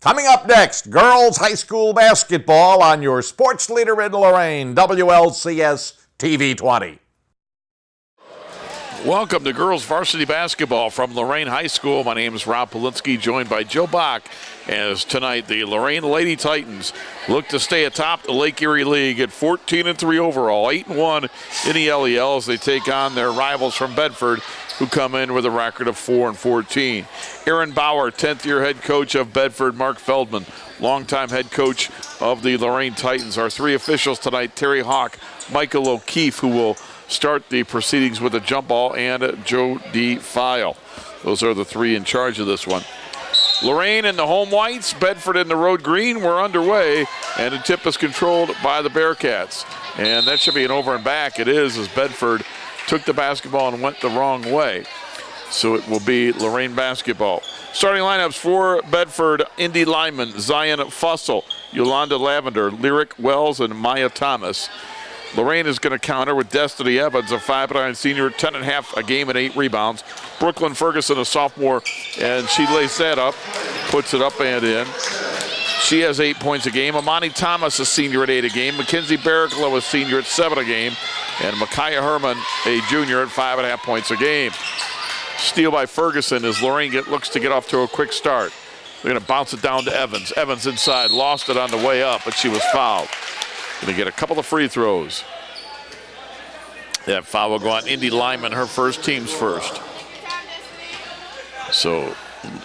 Coming up next, girls high school basketball on your sports leader in Lorain, WLCS TV 20. Welcome to girls varsity basketball from Lorain High School. My name is Rob Polinsky, joined by Joe Bach, as tonight the Lorain Lady Titans look to stay atop the Lake Erie League at 14-3 overall, 8-1 in the LEL as they take on their rivals from Bedford, who come in with a record of 4-14. Aaron Bauer, 10th-year head coach of Bedford. Mark Feldman, longtime head coach of the Lorain Titans. Our three officials tonight: Terry Hawk, Michael O'Keefe, who will start the proceedings with a jump ball, and Joe D. File. Those are the three in charge of this one. Lorain in the home whites, Bedford in the road green. We're underway, and the tip is controlled by the Bearcats. And that should be an over and back. It is, as Bedford took the basketball and went the wrong way. So it will be Lorain basketball. Starting lineups for Bedford: Indy Lyman, Zion Fussell, Yolanda Lavender, Lyric Wells, and Maya Thomas. Lorain is going to counter with Destiny Evans, a 5'9" senior, 10.5 a game and 8 rebounds. Brooklyn Ferguson, a sophomore, and she lays that up, puts it up and in. She has 8 points a game. Amani Thomas, a senior, at 8 a game. Mackenzie Barraclough, a senior, at 7 a game. And Micaiah Herman, a junior, at 5.5 points a game. Steal by Ferguson as Lorain looks to get off to a quick start. They're going to bounce it down to Evans. Evans inside, lost it on the way up, but she was fouled. Going to get a couple of free throws. That foul will go on Indy Lyman, her first, team's first. So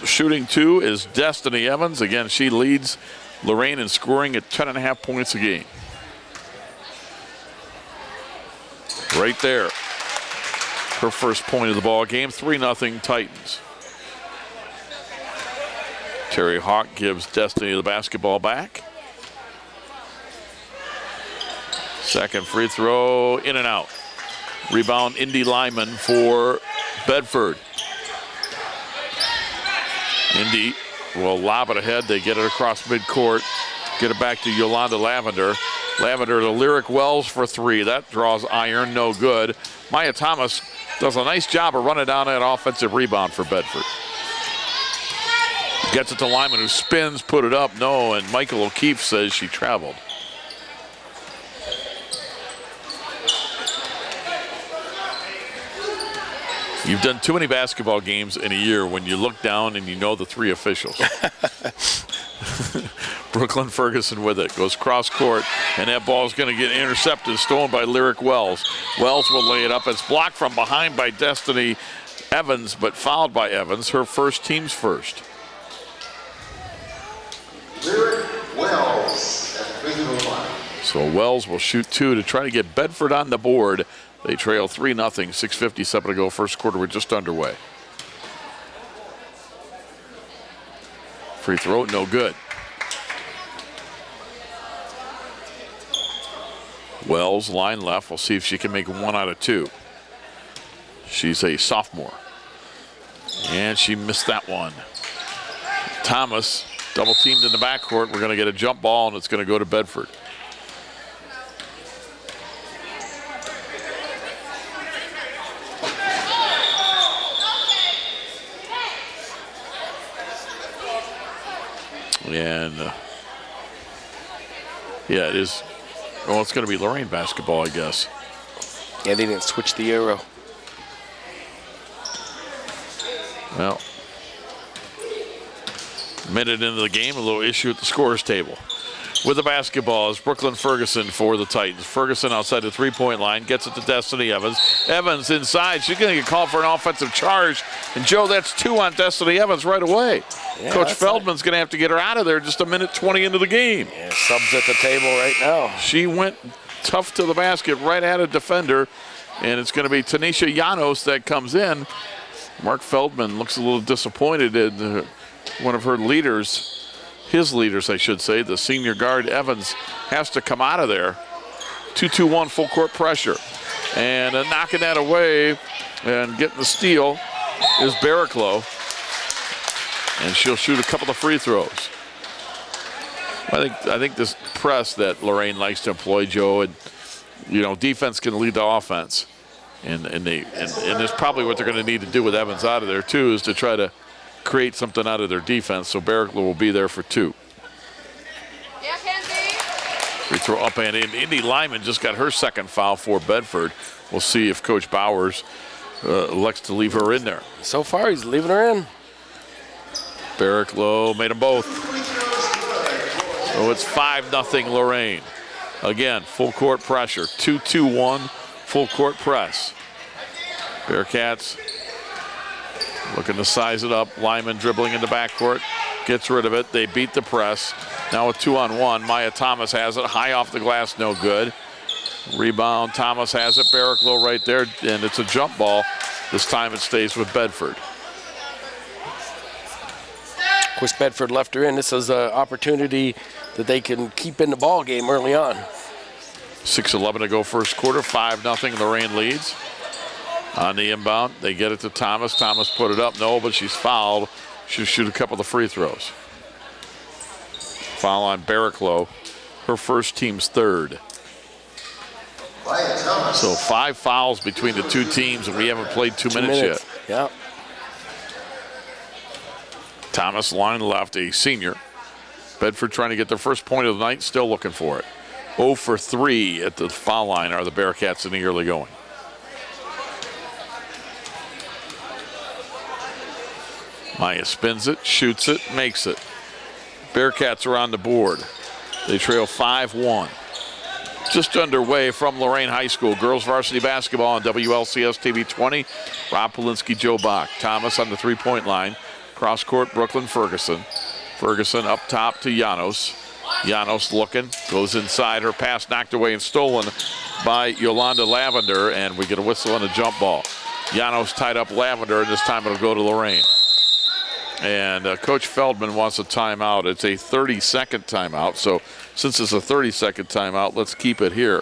shooting two is Destiny Evans. Again, she leads Lorain in scoring at 10.5 points a game. Right there. Her first point of the ball game, 3-0 Titans. Terry Hawk gives Destiny the basketball back. Second free throw, in and out. Rebound, Indy Lyman for Bedford. Indy will lob it ahead. They get it across midcourt. Get it back to Yolanda Lavender. Lavender to Lyric Wells for three. That draws iron, no good. Maya Thomas does a nice job of running down that offensive rebound for Bedford. Gets it to Lyman, who spins, put it up, no, and Michael O'Keefe says she traveled. You've done too many basketball games in a year when you look down and you know the three officials. Brooklyn Ferguson with it, goes cross court, and that ball is going to get intercepted, stolen by Lyric Wells. Wells will lay it up. It's blocked from behind by Destiny Evans, but fouled by Evans, her first, team's first. Lyric Wells at the free throw line. So Wells will shoot two to try to get Bedford on the board. They trail 3-0, 6:57 to go. First quarter, we're just underway. Free throw, no good. Wells, line left. We'll see if she can make 1 out of 2. She's a sophomore. And she missed that one. Thomas, double teamed in the backcourt. We're going to get a jump ball, and it's going to go to Bedford. And yeah, it is. Well, it's going to be Lorain basketball, I guess. Yeah, they didn't switch the arrow. Well, minute into the game, a little issue at the scorer's table. With the basketball is Brooklyn Ferguson for the Titans. Ferguson outside the three-point line, gets it to Destiny Evans. Evans inside, she's going to get called for an offensive charge. And Joe, that's 2 on Destiny Evans right away. Yeah, Coach Feldman's going to have to get her out of there just a minute 20 into the game. Yeah, subs at the table right now. She went tough to the basket, right at a defender. And it's going to be Tanisha Llanos that comes in. Mark Feldman looks a little disappointed in one of her leaders. His leaders, I should say, the senior guard Evans has to come out of there. 2-2-1 full court pressure. And knocking that away and getting the steal is Barraclough. And she'll shoot a couple of free throws. I think this press that Lorain likes to employ, Joe, and defense can lead the offense. And that's probably what they're going to need to do with Evans out of there too, is to try to create something out of their defense, so Bearcats will be there for 2. Yeah, Kenzie. Free throw up and in. Indy Lyman just got her second foul for Bedford. We'll see if Coach Bowers elects to leave her in there. So far, he's leaving her in. Bearcats made them both. So it's 5-0 Lorain. Again, full court pressure. 2-2-1, full court press. Bearcats looking to size it up. Lyman dribbling in the backcourt. Gets rid of it. They beat the press. Now a 2-on-1. Maya Thomas has it. High off the glass, no good. Rebound, Thomas has it. Bearcats right there, and it's a jump ball. This time it stays with Bedford. Of course, Bedford left her in. This is an opportunity that they can keep in the ball game early on. 6:11 to go first quarter. 5-0 Lorain leads. On the inbound, they get it to Thomas. Thomas put it up. No, but she's fouled. She'll shoot a couple of free throws. Foul on Bearcats. Her first, team's third. So 5 fouls between the 2 teams, and we haven't played 2 minutes yet. Yeah. Thomas, line left, a senior. Bedford trying to get their first point of the night, still looking for it. 0 for 3 at the foul line are the Bearcats in the early going. Maya spins it, shoots it, makes it. Bearcats are on the board. They trail 5-1. Just underway from Lorain High School. Girls varsity basketball on WLCS TV 20. Rob Polinsky, Joe Bach. Thomas on the 3-point line. Cross court, Brooklyn Ferguson. Ferguson up top to Janos. Janos looking, goes inside. Her pass knocked away and stolen by Yolanda Lavender, and we get a whistle and a jump ball. Janos tied up Lavender, and this time it'll go to Lorain. And Coach Feldman wants a timeout. It's a 30-second timeout. So since it's a 30-second timeout, let's keep it here.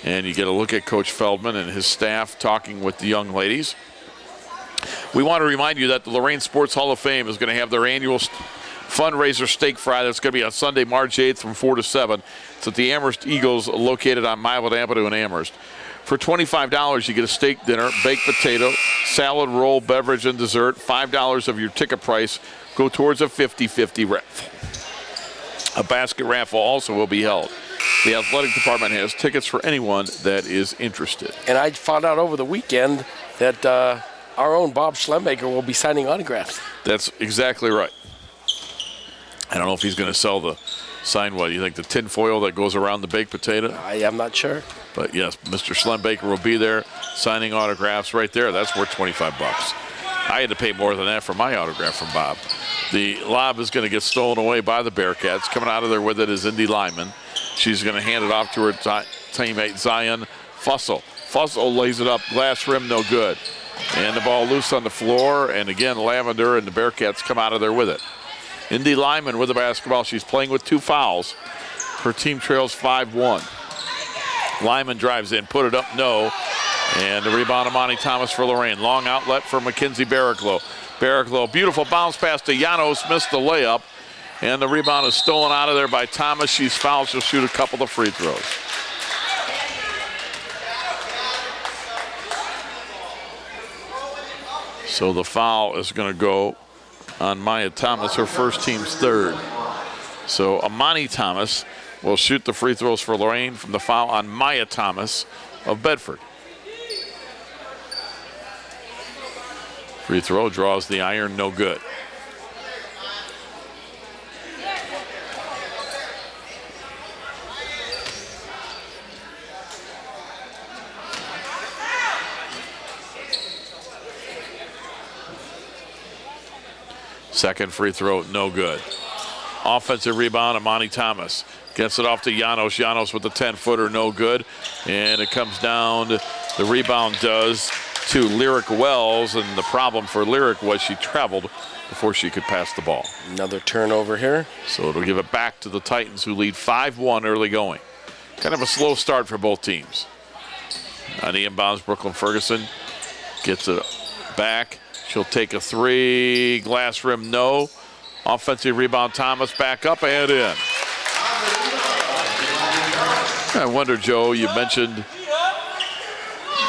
And you get a look at Coach Feldman and his staff talking with the young ladies. We want to remind you that the Lorain Sports Hall of Fame is going to have their annual fundraiser steak fry. That's going to be on Sunday, March 8th from 4 to 7. It's at the Amherst Eagles located on Milet Avenue in Amherst. For $25, you get a steak dinner, baked potato, salad, roll, beverage, and dessert. $5 of your ticket price go towards a 50-50 raffle. A basket raffle also will be held. The athletic department has tickets for anyone that is interested. And I found out over the weekend that our own Bob Schlembaker will be signing autographs. That's exactly right. I don't know if he's going to sell the sign, what, you think the tin foil that goes around the baked potato? I am not sure. But yes, Mr. Schlembaker will be there signing autographs right there. That's worth $25. I had to pay more than that for my autograph from Bob. The lob is going to get stolen away by the Bearcats. Coming out of there with it is Indy Lyman. She's going to hand it off to her teammate Zion Fussell. Fussell lays it up, glass rim, no good. And the ball loose on the floor, and again, Lavender and the Bearcats come out of there with it. Indy Lyman with the basketball. She's playing with 2 fouls. Her team trails 5-1. Lyman drives in, put it up, no. And the rebound of Monty Thomas for Lorain. Long outlet for Mackenzie Bearcats. Bearcats, beautiful bounce pass to Janos, missed the layup. And the rebound is stolen out of there by Thomas. She's fouled, she'll shoot a couple of free throws. So the foul is going to go on Maya Thomas, her first, team's third. So Amani Thomas will shoot the free throws for Lorain from the foul on Maya Thomas of Bedford. Free throw draws the iron, no good. Second free throw, no good. Offensive rebound, Amani Thomas gets it off to Janos. Janos with the 10-footer, no good. And it comes down, the rebound does, to Lyric Wells. And the problem for Lyric was she traveled before she could pass the ball. Another turnover here. So it'll give it back to the Titans, who lead 5-1 early going. Kind of a slow start for both teams. On the inbounds, Brooklyn Ferguson gets it back. She'll take a 3, glass rim, no. Offensive rebound, Thomas back up and in. I wonder, Joe, you mentioned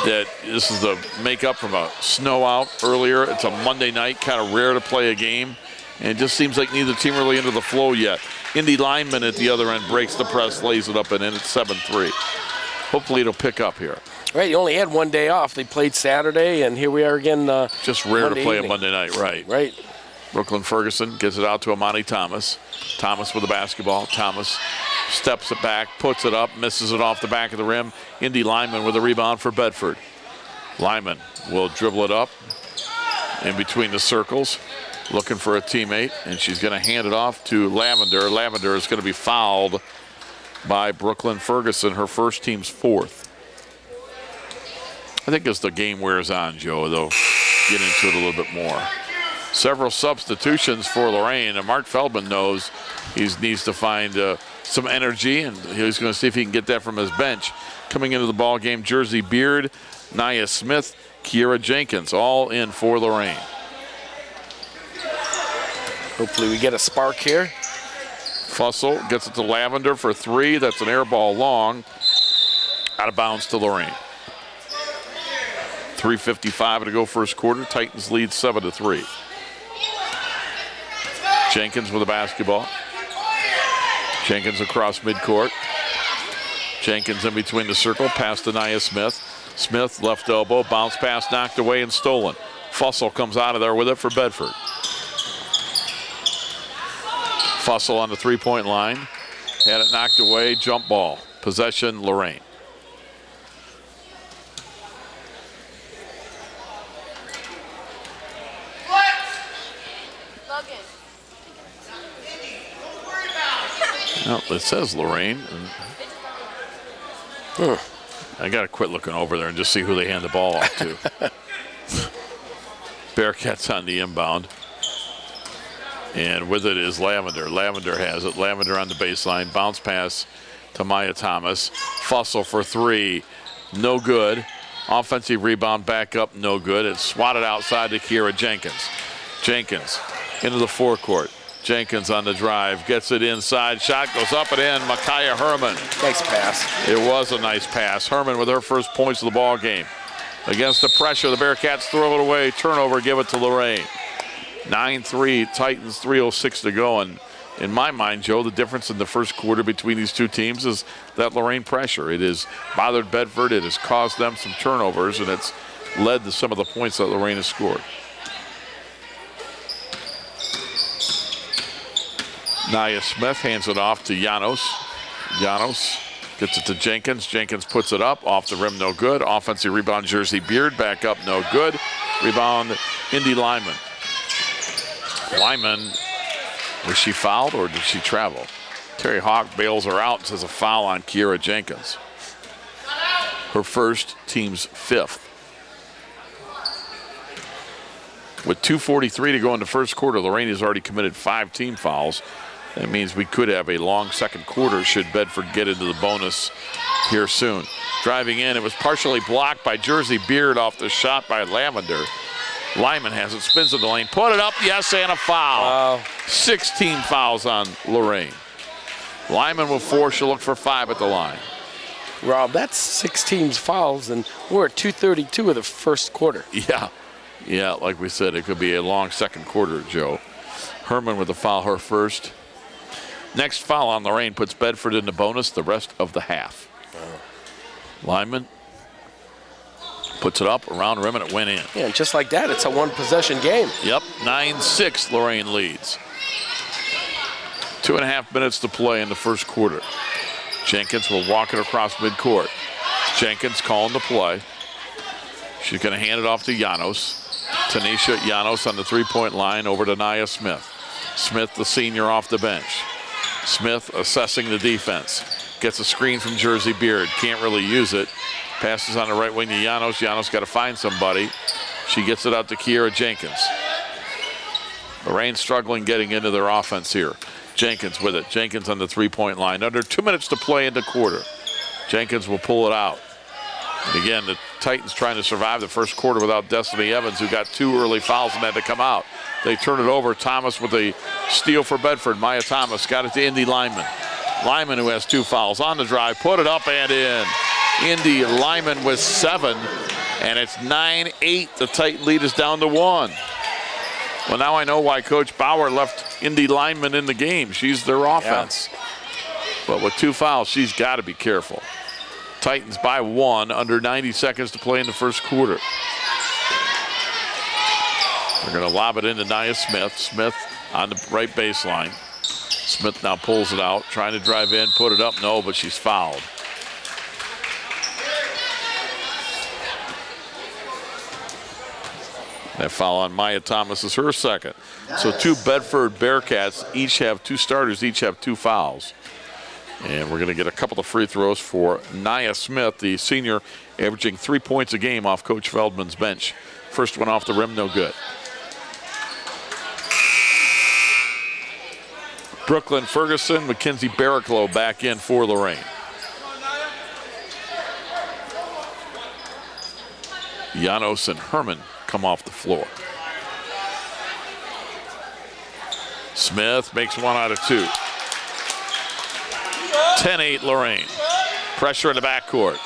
that this is the makeup from a snow out earlier. It's a Monday night, kind of rare to play a game. And it just seems like neither team really into the flow yet. Indy lineman at the other end breaks the press, lays it up, and in. It's 7-3. Hopefully it'll pick up here. Right, you only had one day off. They played Saturday, and here we are again. Just rare Monday to play evening. a Monday night, right? Right. Brooklyn Ferguson gives it out to Amani Thomas. Thomas with the basketball. Thomas steps it back, puts it up, misses it off the back of the rim. Indy Lyman with a rebound for Bedford. Lyman will dribble it up in between the circles, looking for a teammate, and she's going to hand it off to Lavender. Lavender is going to be fouled by Brooklyn Ferguson, her first, team's fourth. I think as the game wears on, Joe, they'll get into it a little bit more. Several substitutions for Lorain, and Mark Feldman knows he needs to find some energy, and he's going to see if he can get that from his bench. Coming into the ball game, Jersey Beard, Nia Smith, Kiera Jenkins, all in for Lorain. Hopefully we get a spark here. Fussell gets it to Lavender for three. That's an air ball long. Out of bounds to Lorain. 3:55 to go first quarter. Titans lead 7-3. Jenkins with the basketball. Jenkins across midcourt. Jenkins in between the circle. Pass to Nia Smith. Smith left elbow. Bounce pass knocked away and stolen. Fussell comes out of there with it for Bedford. Fussell on the three-point line. Had it knocked away. Jump ball. Possession, Lorain. Well, it says Lorain. I got to quit looking over there and just see who they hand the ball off to. Bearcats on the inbound. And with it is Lavender. Lavender has it. Lavender on the baseline. Bounce pass to Maya Thomas. Fussell for three. No good. Offensive rebound back up. No good. It's swatted outside to Kiera Jenkins. Jenkins into the forecourt. Jenkins on the drive. Gets it inside. Shot goes up and in. Micaiah Herman. Nice pass. It was a nice pass. Herman with her first points of the ball game. Against the pressure, the Bearcats throw it away. Turnover, give it to Lorain. 9-3, Titans, 3:06 to go. And in my mind, Joe, the difference in the first quarter between these two teams is that Lorain pressure. It has bothered Bedford. It has caused them some turnovers, and it's led to some of the points that Lorain has scored. Nia Smith hands it off to Janos. Janos gets it to Jenkins. Jenkins puts it up. Off the rim, no good. Offensive rebound, Jersey Beard. Back up, no good. Rebound, Indy Lyman. Lyman, was she fouled or did she travel? Terry Hawk bails her out and says a foul on Kiera Jenkins. Her first, team's fifth. With 2:43 to go in the first quarter, Lorain has already committed 5 team fouls. That means we could have a long second quarter should Bedford get into the bonus here soon. Driving in, it was partially blocked by Jersey Beard off the shot by Lavender. Lyman has it, spins in the lane, put it up, yes, and a foul. Wow. 16 fouls on Lorain. Lyman with 4, she'll look for 5 at the line. Rob, that's 6 teams fouls, and we're at 2:32 of the first quarter. Yeah, like we said, it could be a long second quarter, Joe. Herman with the foul, her first. Next foul on Lorain puts Bedford in the bonus the rest of the half. Lyman puts it up around the rim and it went in. Yeah, and just like that, it's a one-possession game. Yep, 9-6, Lorain leads. 2.5 minutes to play in the first quarter. Jenkins will walk it across midcourt. Jenkins calling the play. She's going to hand it off to Janos. Tanisha Janos on the three-point line over to Nia Smith. Smith, the senior, off the bench. Smith assessing the defense. Gets a screen from Jersey Beard. Can't really use it. Passes on the right wing to Janos. Janos got to find somebody. She gets it out to Kiera Jenkins. Lorain struggling getting into their offense here. Jenkins with it. Jenkins on the three-point line. Under 2 minutes to play in the quarter. Jenkins will pull it out. And again, the Titans trying to survive the first quarter without Destiny Evans, who got 2 early fouls and had to come out. They turn it over. Thomas with a steal for Bedford. Maya Thomas got it to Indy Lyman. Lyman, who has 2 fouls on the drive, put it up and in. Indy Lyman with 7, and it's 9-8. The Titan lead is down to 1. Well, now I know why Coach Bauer left Indy Lyman in the game. She's their offense. Yeah. But with 2 fouls, she's got to be careful. Titans by 1, under 90 seconds to play in the first quarter. They're going to lob it into Nia Smith. Smith on the right baseline. Smith now pulls it out, trying to drive in, put it up. No, but she's fouled. That foul on Maya Thomas is her second. So 2 Bedford Bearcats each have 2 starters, each have 2 fouls. And we're going to get a couple of free throws for Nia Smith, the senior, averaging 3 points a game off Coach Feldman's bench. First one off the rim, no good. Brooklyn Ferguson, Mackenzie Barraclough back in for Lorain. Janos and Herman come off the floor. Smith makes 1 out of 2. 10-8 Lorain. Pressure in the backcourt.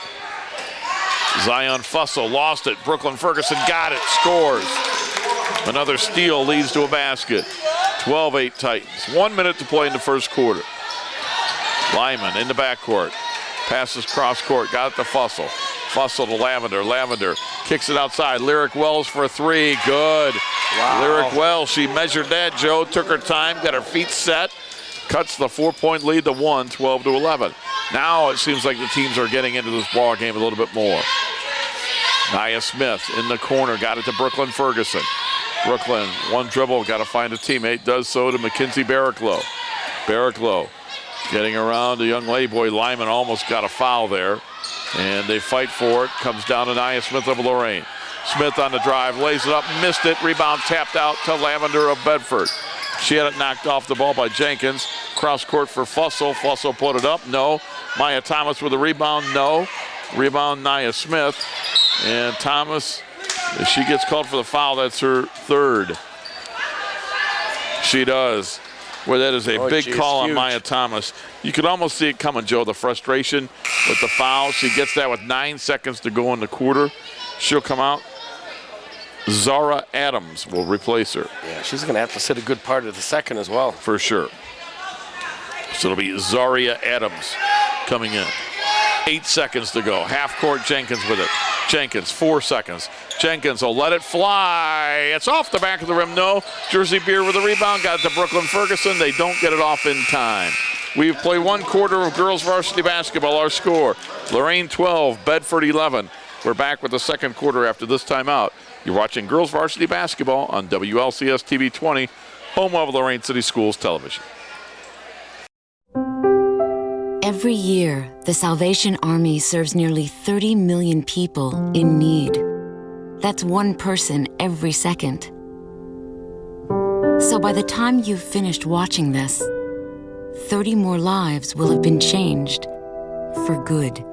Zion Fussell lost it. Brooklyn Ferguson got it, scores. Another steal leads to a basket. 12-8 Titans. 1 minute to play in the first quarter. Lyman in the backcourt. Passes cross court, got it to Fussell. Fussell to Lavender. Lavender kicks it outside. Lyric Wells for a 3. Good. Wow. Lyric Wells, she measured that, Joe. Took her time, got her feet set. Cuts the 4-point lead to 1, 12-11. Now it seems like the teams are getting into this ball game a little bit more. Nia Smith in the corner, got it to Brooklyn Ferguson. Brooklyn, 1 dribble, got to find a teammate, does so to Mackenzie Barraclough. Barraclough getting around the young lady boy. Lyman almost got a foul there, and they fight for it. Comes down to Nia Smith of Lorain. Smith on the drive, lays it up, missed it. Rebound tapped out to Lavender of Bedford. She had it knocked off the ball by Jenkins. Cross court for Fussell. Fussell put it up, no. Maya Thomas with a rebound, no. Rebound Nia Smith. And Thomas, if she gets called for the foul, that's her 3rd. She does. Well, that is a big call on Maya Thomas. You could almost see it coming, Joe, the frustration with the foul. She gets that with 9 seconds to go in the quarter. She'll come out. Zara Adams will replace her. Yeah, she's going to have to sit a good part of the second as well. For sure. So it'll be Zaria Adams coming in. 8 seconds to go. Half court, Jenkins with it. Jenkins, 4 seconds. Jenkins will let it fly. It's off the back of the rim, no. Jersey Beard with a rebound, got it to Brooklyn Ferguson. They don't get it off in time. We've played 1 quarter of girls varsity basketball. Our score, Lorain 12, Bedford 11. We're back with the second quarter after this timeout. You're watching girls varsity basketball on WLCS TV 20, home of Lorain City Schools Television. Every year, the Salvation Army serves nearly 30 million people in need. That's 1 person every second. So by the time you've finished watching this, 30 more lives will have been changed for good.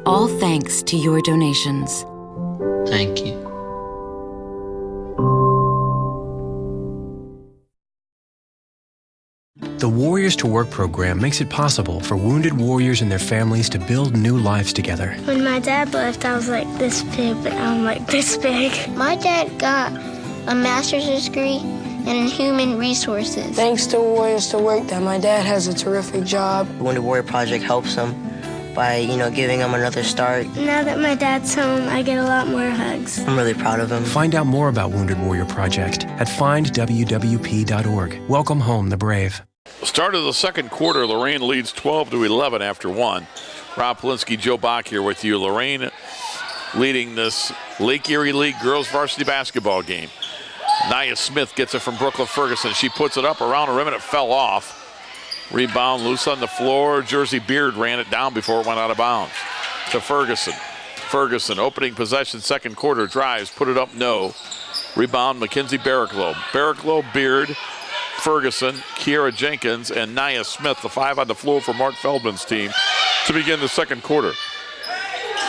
All thanks to your donations. Thank you. The Warriors to Work program makes it possible for wounded warriors and their families to build new lives together. When my dad left, I was like this big, but now I'm like this big. My dad got a master's degree in human resources. Thanks to Warriors to Work that my dad has a terrific job. The Wounded Warrior Project helps him by, giving him another start. Now that my dad's home, I get a lot more hugs. I'm really proud of him. Find out more about Wounded Warrior Project at findwwp.org. Welcome home the brave. Start of the second quarter, Lorain leads 12-11 after 1. Rob Polinsky, Joe Bach here with you. Lorain leading this Lake Erie League girls varsity basketball game. Nia Smith gets it from Brooklyn Ferguson. She puts it up around the rim and it fell off. Rebound loose on the floor. Jersey Beard ran it down before it went out of bounds. To Ferguson. Ferguson opening possession, second quarter, drives, put it up, no. Rebound Mackenzie Barraclough. Barraclough, Beard, Ferguson, Kiera Jenkins, and Nia Smith, the 5 on the floor for Mark Feldman's team to begin the second quarter.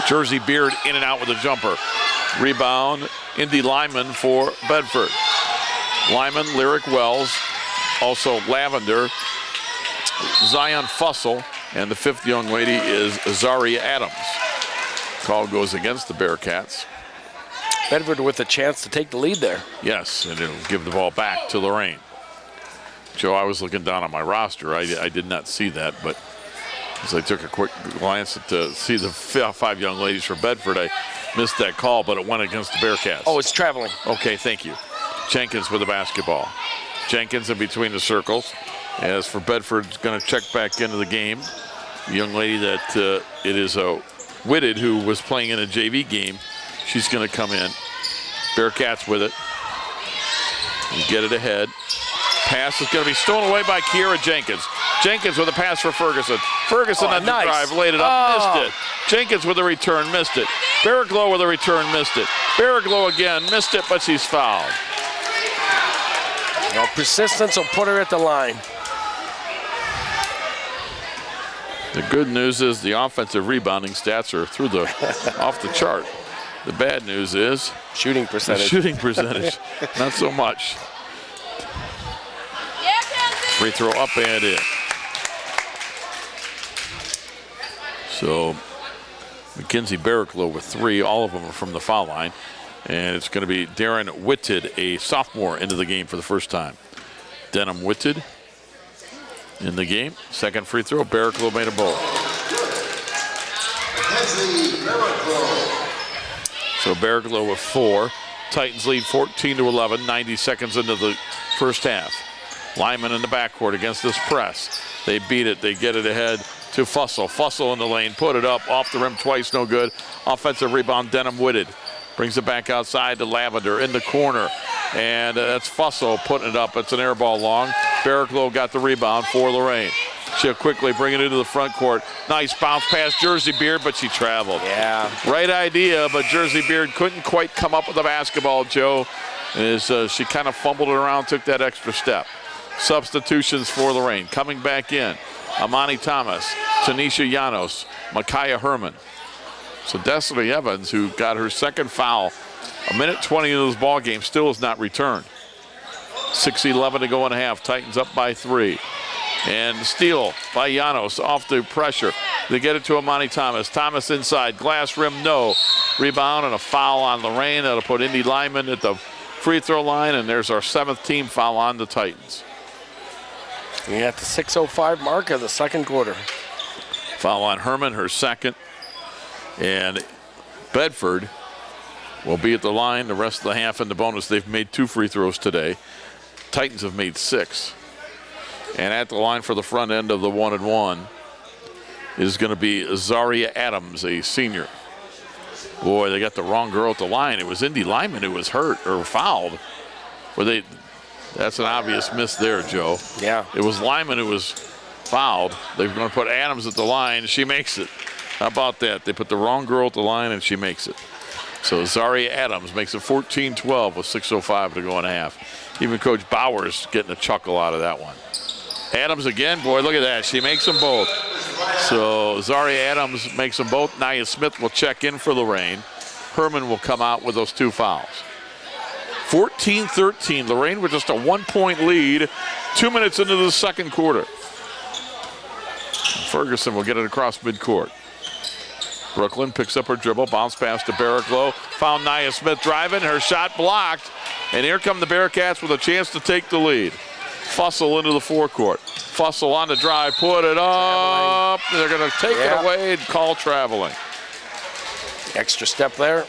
Jersey Beard in and out with a jumper. Rebound, Indy Lyman for Bedford. Lyman, Lyric Wells, also Lavender, Zion Fussell, And the 5th young lady is Zaria Adams. Call goes against the Bearcats. Bedford with a chance to take the lead there. Yes, and it'll give the ball back to Lorain. Joe, I was looking down on my roster. I did not see that, but as I took a quick glance to see the 5 young ladies for Bedford, I missed that call, but it went against the Bearcats. Oh, it's traveling. Okay, thank you. Jenkins with the basketball. Jenkins in between the circles. As for Bedford, going to check back into the game. The young lady that it is Whitted, who was playing in a JV game. She's going to come in. Bearcats with it. And get it ahead. Pass is going to be stolen away by Kiera Jenkins. Jenkins with a pass for Ferguson. Ferguson on the drive, laid it up, missed it. Jenkins with a return, missed it. Barraglow with a return, missed it. Barraglow again, missed it, but she's fouled. Well, persistence will put her at the line. The good news is the offensive rebounding stats are through the off the chart. The bad news is shooting percentage. Shooting percentage, not so much. Free throw up and in. So Mackenzie Barraglow with 3, all of them are from the foul line. And it's going to be Darren Whitted, a sophomore, into the game for the first time. Denham Whitted in the game. Second free throw, Barraglow made a bowl. So Barraglow with 4. Titans lead 14-11, 90 seconds into the first half. Lyman in the backcourt against this press. They beat it, they get it ahead to Fussell. Fussell in the lane, put it up, off the rim twice, no good. Offensive rebound, Denham Whitted. Brings it back outside to Lavender in the corner. And that's Fussell putting it up. It's an air ball long. Barraglow got the rebound for Lorain. She'll quickly bring it into the front court. Nice bounce past Jersey Beard, but she traveled. Yeah. Right idea, but Jersey Beard couldn't quite come up with the basketball, Joe. As she kind of fumbled it around, took that extra step. Substitutions for Lorain. Coming back in, Amani Thomas, Tanisha Llanos, Micaiah Herman. So Destiny Evans, who got her second foul, a minute 20 into this ball game, still has not returned. 6:11 to go in a half. Titans up by 3. And steal by Llanos off the pressure. They get it to Amani Thomas. Thomas inside, glass rim, no. Rebound and a foul on Lorain. That'll put Indy Lyman at the free throw line, and there's our 7th team foul on the Titans. We at the 6:05 mark of the second quarter. Foul on Herman, her second. And Bedford will be at the line the rest of the half in the bonus. They've made 2 free throws today. Titans have made 6. And at the line for the front end of the 1-and-1 is going to be Zaria Adams, a senior. Boy, they got the wrong girl at the line. It was Indy Lyman who was hurt or fouled. That's an obvious miss there, Joe. Yeah. It was Lyman who was fouled. They're going to put Adams at the line. She makes it. How about that? They put the wrong girl at the line, and she makes it. So Zaria Adams makes it 14-12 with 6:05 to go in a half. Even Coach Bowers getting a chuckle out of that one. Adams again, boy, look at that. She makes them both. So Zaria Adams makes them both. Nia Smith will check in for Lorain. Herman will come out with those 2 fouls. 14-13. Lorain with just a 1-point lead. 2 minutes into the second quarter. Ferguson will get it across midcourt. Brooklyn picks up her dribble, bounce pass to Barraglow. Found Nia Smith driving, her shot blocked. And here come the Bearcats with a chance to take the lead. Fussell into the forecourt. Fussell on the drive, put it up. They're going to take it away and call traveling. Extra step there.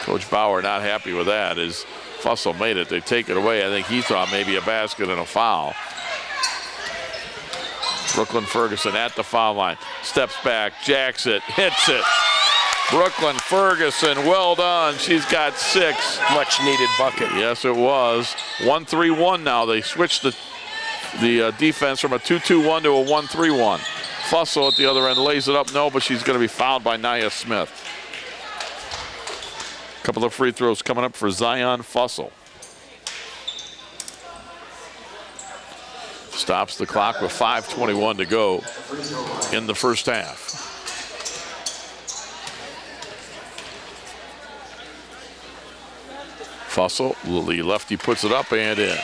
Coach Bauer not happy with that as Fussell made it. They take it away. I think he thought maybe a basket and a foul. Brooklyn Ferguson at the foul line. Steps back, jacks it, hits it. Brooklyn Ferguson, well done. She's got 6. Much needed bucket. Yes, it was. 1-3-1 now. They switched the defense from a 2-2-1 to a 1-3-1. Fussell at the other end lays it up. No, but she's going to be fouled by Nia Smith. A couple of free throws coming up for Zion Fussell. Stops the clock with 5:21 to go in the first half. Fussell, the lefty, puts it up and in.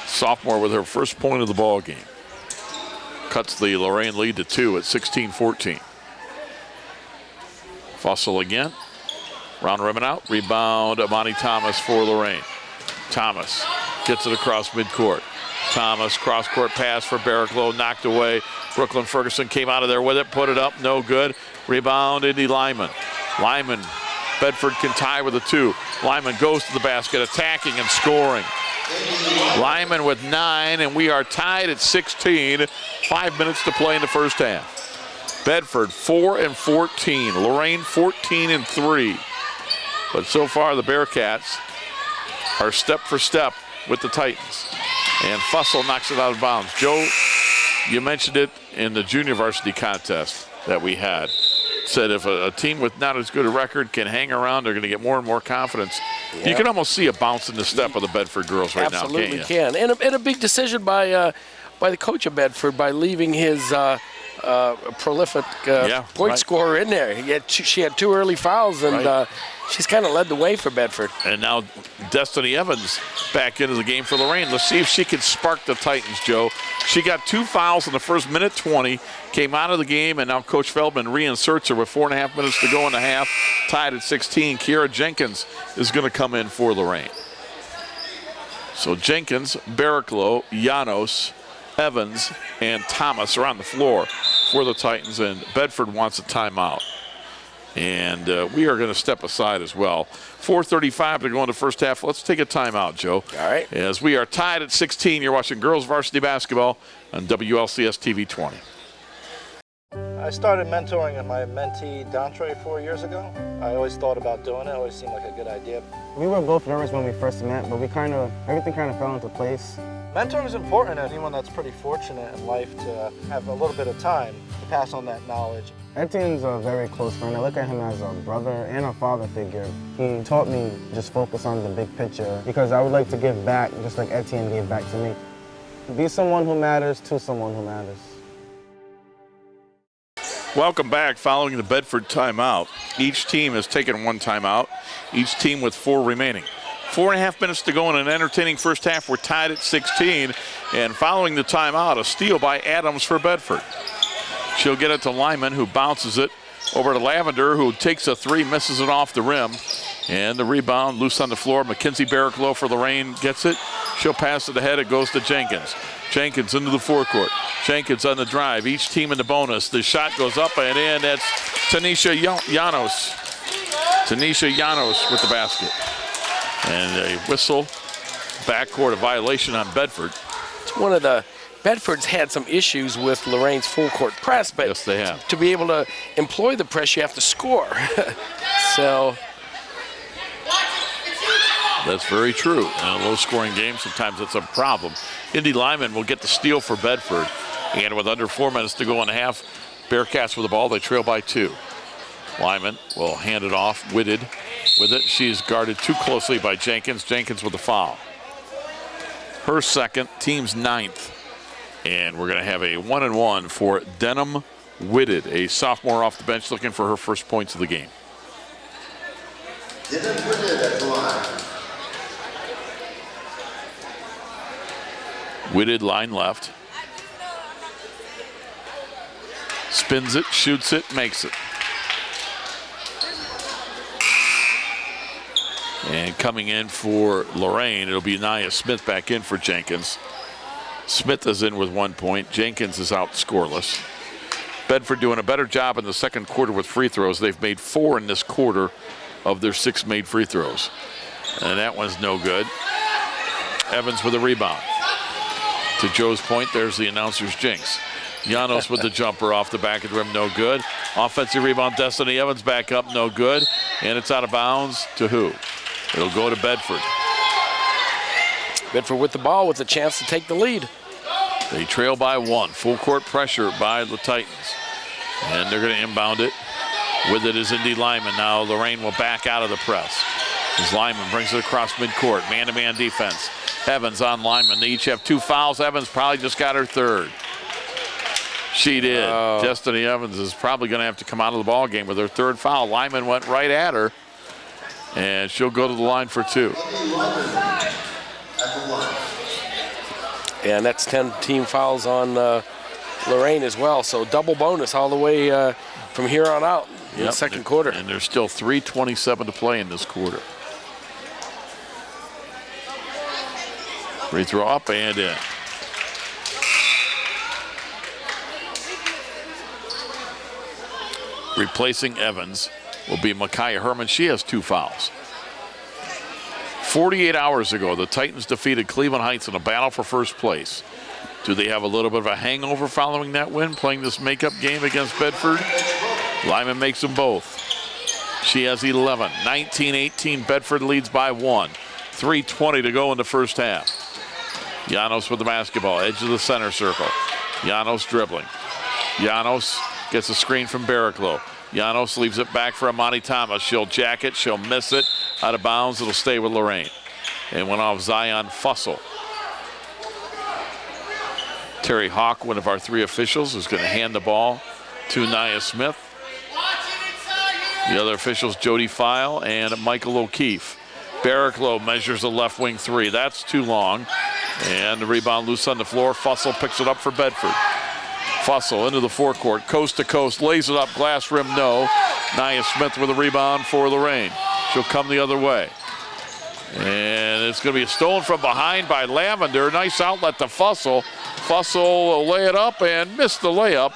Sophomore with her first point of the ball game. cuts the Lorain lead to 2 at 16-14. Fussell again. Round rim and out. Rebound, Amani Thomas for Lorain. Thomas gets it across midcourt. Thomas, cross-court pass for Barraclough, knocked away. Brooklyn Ferguson came out of there with it, put it up, no good. Rebound, Indy Lyman. Lyman, Bedford can tie with a 2. Lyman goes to the basket, attacking and scoring. Lyman with 9, and we are tied at 16. 5 minutes to play in the first half. Bedford 4-14. Lorain 14-3. But so far the Bearcats are step for step with the Titans. And Fussell knocks it out of bounds. Joe, you mentioned it in the junior varsity contest that we had. Said if a team with not as good a record can hang around, they're going to get more and more confidence. Yep. You can almost see a bounce in the step of the Bedford girls right now, can't you? Absolutely can. And a big decision by the coach of Bedford by leaving his prolific point scorer in there. She had 2 early fouls, and she's kind of led the way for Bedford. And now Destiny Evans back into the game for Lorain. Let's see if she can spark the Titans, Joe. She got 2 fouls in the first minute 20, came out of the game, and now Coach Feldman reinserts her with 4.5 minutes to go in the half, tied at 16. Kiara Jenkins is going to come in for Lorain. So Jenkins, Barraclough, Janos, Evans, and Thomas are on the floor for the Titans, and Bedford wants a timeout. And we are going to step aside as well. 4:35 to go in the first half. Let's take a timeout, Joe. All right. As we are tied at 16, you're watching girls varsity basketball on WLCS TV 20. I started mentoring my mentee, Dontre, 4 years ago. I always thought about doing it. It always seemed like a good idea. We were both nervous when we first met, but everything kind of fell into place. Mentoring is important to anyone that's pretty fortunate in life to have a little bit of time to pass on that knowledge. Etienne's a very close friend. I look at him as a brother and a father figure. He taught me just focus on the big picture because I would like to give back just like Etienne gave back to me. Be someone who matters to someone who matters. Welcome back. Following the Bedford timeout, each team has taken 1 timeout, each team with 4 remaining. 4.5 minutes to go in an entertaining first half. We're tied at 16, and following the timeout, a steal by Adams for Bedford. She'll get it to Lyman, who bounces it over to Lavender, who takes a 3, misses it off the rim. And the rebound loose on the floor. Mackenzie Barraclough for Lorain gets it. She'll pass it ahead. It goes to Jenkins. Jenkins into the forecourt. Jenkins on the drive. Each team in the bonus. The shot goes up and in. That's Tanisha Janos. Tanisha Janos with the basket. And a whistle. Backcourt, a violation on Bedford. It's one of the Bedford's had some issues with Lorain's full court press, but yes, they have. To be able to employ the press, you have to score. So that's very true. In a low-scoring game, sometimes that's a problem. Indy Lyman will get the steal for Bedford. And with under 4 minutes to go in the half, Bearcats with the ball. They trail by 2. Lyman will hand it off. Whitted with it. She's guarded too closely by Jenkins. Jenkins with the foul. Her second, team's 9th. And we're going to have a 1-and-1 for Denham Whitted, a sophomore off the bench looking for her first points of the game. Denham Whitted at the line. Whitted line left. Spins it, shoots it, makes it. And coming in for Lorain, it'll be Nia Smith back in for Jenkins. Smith is in with 1 point. Jenkins is out scoreless. Bedford doing a better job in the second quarter with free throws. They've made 4 in this quarter of their 6 made free throws. And that one's no good. Evans with a rebound. To Joe's point, there's the announcer's jinx. Janos with the jumper off the back of the rim, no good. Offensive rebound, Destiny Evans back up, no good. And it's out of bounds to who? It'll go to Bedford. Bedford with the ball with a chance to take the lead. They trail by 1. Full court pressure by the Titans. And they're going to inbound it. With it is Indy Lyman. Now Lorain will back out of the press. As Lyman brings it across midcourt. Man-to-man defense. Evans on Lyman. They each have 2 fouls. Evans probably just got her 3rd. She did. Destiny Evans is probably going to have to come out of the ball game with her 3rd foul. Lyman went right at her. And she'll go to the line for 2. And that's 10 team fouls on Lorain as well. So double bonus all the way from here on out in the second quarter. And there's still 3:27 to play in this quarter. Free throw up and in. Replacing Evans will be Micaiah Herman. She has 2 fouls. 48 hours ago, the Titans defeated Cleveland Heights in a battle for first place. Do they have a little bit of a hangover following that win, playing this makeup game against Bedford? Lyman makes them both. She has 11. 19-18, Bedford leads by 1. 3:20 to go in the first half. Llanos with the basketball, edge of the center circle. Llanos dribbling. Llanos gets a screen from Barraclough. Llanos leaves it back for Amani Thomas. She'll jack it, she'll miss it. Out of bounds, it'll stay with Lorain. And went off Zion Fussell. Terry Hawk, one of our 3 officials, is going to hand the ball to Nia Smith. The other officials, Jody File and Michael O'Keefe. Barraclough measures the left wing 3. That's too long. And the rebound loose on the floor. Fussell picks it up for Bedford. Fussell into the forecourt, coast to coast, lays it up, glass rim, no. Nia Smith with a rebound for Lorain. She'll come the other way. And it's going to be stolen from behind by Lavender. Nice outlet to Fussell. Fussell will lay it up and miss the layup.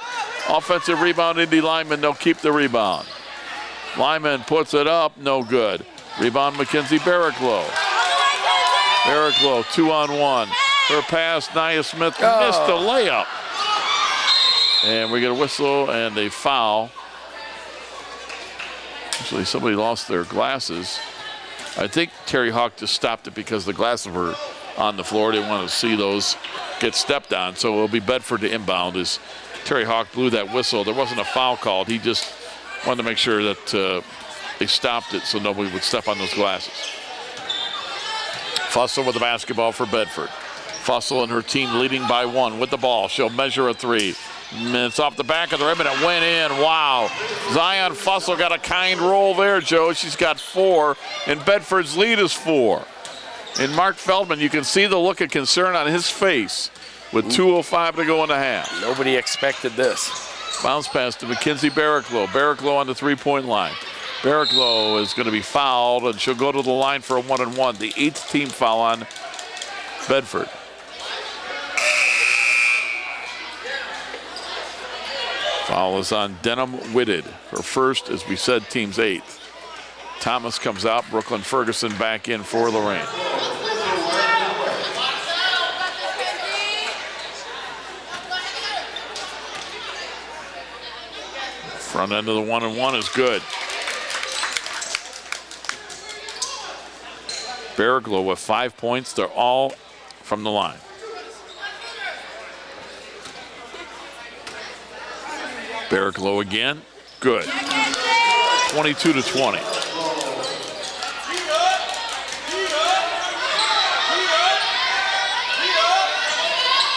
Offensive rebound, Indy Lyman. They'll keep the rebound. Lyman puts it up, no good. Rebound, Mackenzie Barraclough. Barraclough, 2-on-1. Her pass, Nia Smith missed the layup. And we get a whistle and a foul. Actually, somebody lost their glasses. I think Terry Hawk just stopped it because the glasses were on the floor. They wanted to see those get stepped on. So it'll be Bedford to inbound as Terry Hawk blew that whistle. There wasn't a foul called. He just wanted to make sure that they stopped it so nobody would step on those glasses. Fussell with the basketball for Bedford. Fussell and her team leading by 1 with the ball. She'll measure a 3. It's off the back of the rim and it went in. Wow. Zion Fussell got a kind roll there, Joe. She's got 4, and Bedford's lead is 4. And Mark Feldman, you can see the look of concern on his face with 2:05 to go in the half. Nobody expected this. Bounce pass to Mackenzie Barraclough. Barraclough on the 3-point line. Barraclough is going to be fouled, and she'll go to the line for a 1-and-1. The 8th team foul on Bedford. Foul is on Denham Whitted. Her first, as we said, team's 8th. Thomas comes out. Brooklyn Ferguson back in for Lorain. Front end of the 1-and-1 is good. Barraclough with 5 points. They're all from the line. Barraclough again, good. 22-20.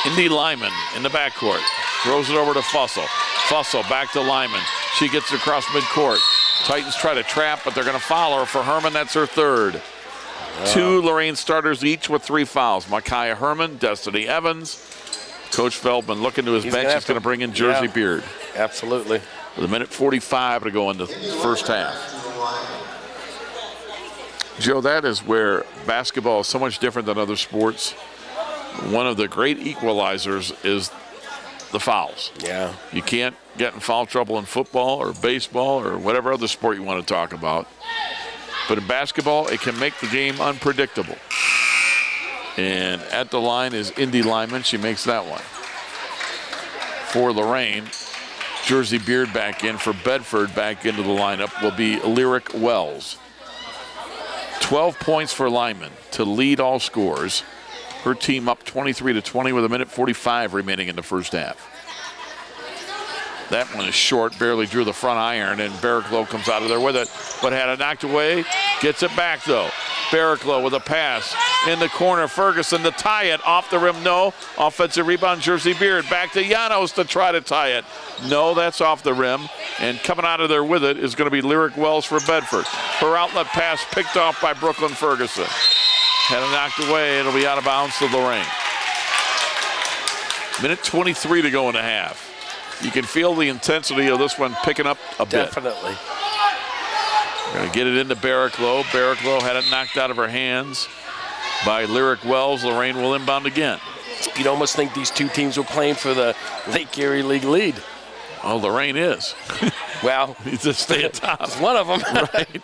Indy Lyman in the backcourt, throws it over to Fussell. Fussell back to Lyman. She gets it across midcourt. Titans try to trap, but they're going to foul her for Herman. That's her 3rd. 2 Lorain starters each with 3 fouls. Micaiah Herman, Destiny Evans. Coach Feldman looking to his bench. He's going to bring in Jersey Beard. Absolutely. With 1:45 to go in the first half. Joe, that is where basketball is so much different than other sports. One of the great equalizers is the fouls. Yeah. You can't get in foul trouble in football or baseball or whatever other sport you want to talk about. But in basketball, it can make the game unpredictable. And at the line is Indy Lyman. She makes that one. For Lorain, Jersey Beard back in. For Bedford, back into the lineup will be Lyric Wells. 12 points for Lyman to lead all scores. Her team up 23-20 with 1:45 remaining in the first half. That one is short, barely drew the front iron, and Barraclough comes out of there with it, but had it knocked away. Gets it back, though. Barraclough with a pass in the corner. Ferguson to tie it. Off the rim, no. Offensive rebound, Jersey Beard. Back to Llanos to try to tie it. No, that's off the rim. And coming out of there with it is going to be Lyric Wells for Bedford. Her outlet pass picked off by Brooklyn Ferguson. Had it knocked away. It'll be out of bounds to Lorain. Minute 23 to go in the half. You can feel the intensity of this one picking up a bit. Definitely. Going to get it into Barraclough. Barraclough had it knocked out of her hands by Lyric Wells. Lorain will inbound again. You'd almost think these two teams were playing for the Lake Erie League lead. Oh, Lorain is. Well, he's just stay atop. It's one of them. Right.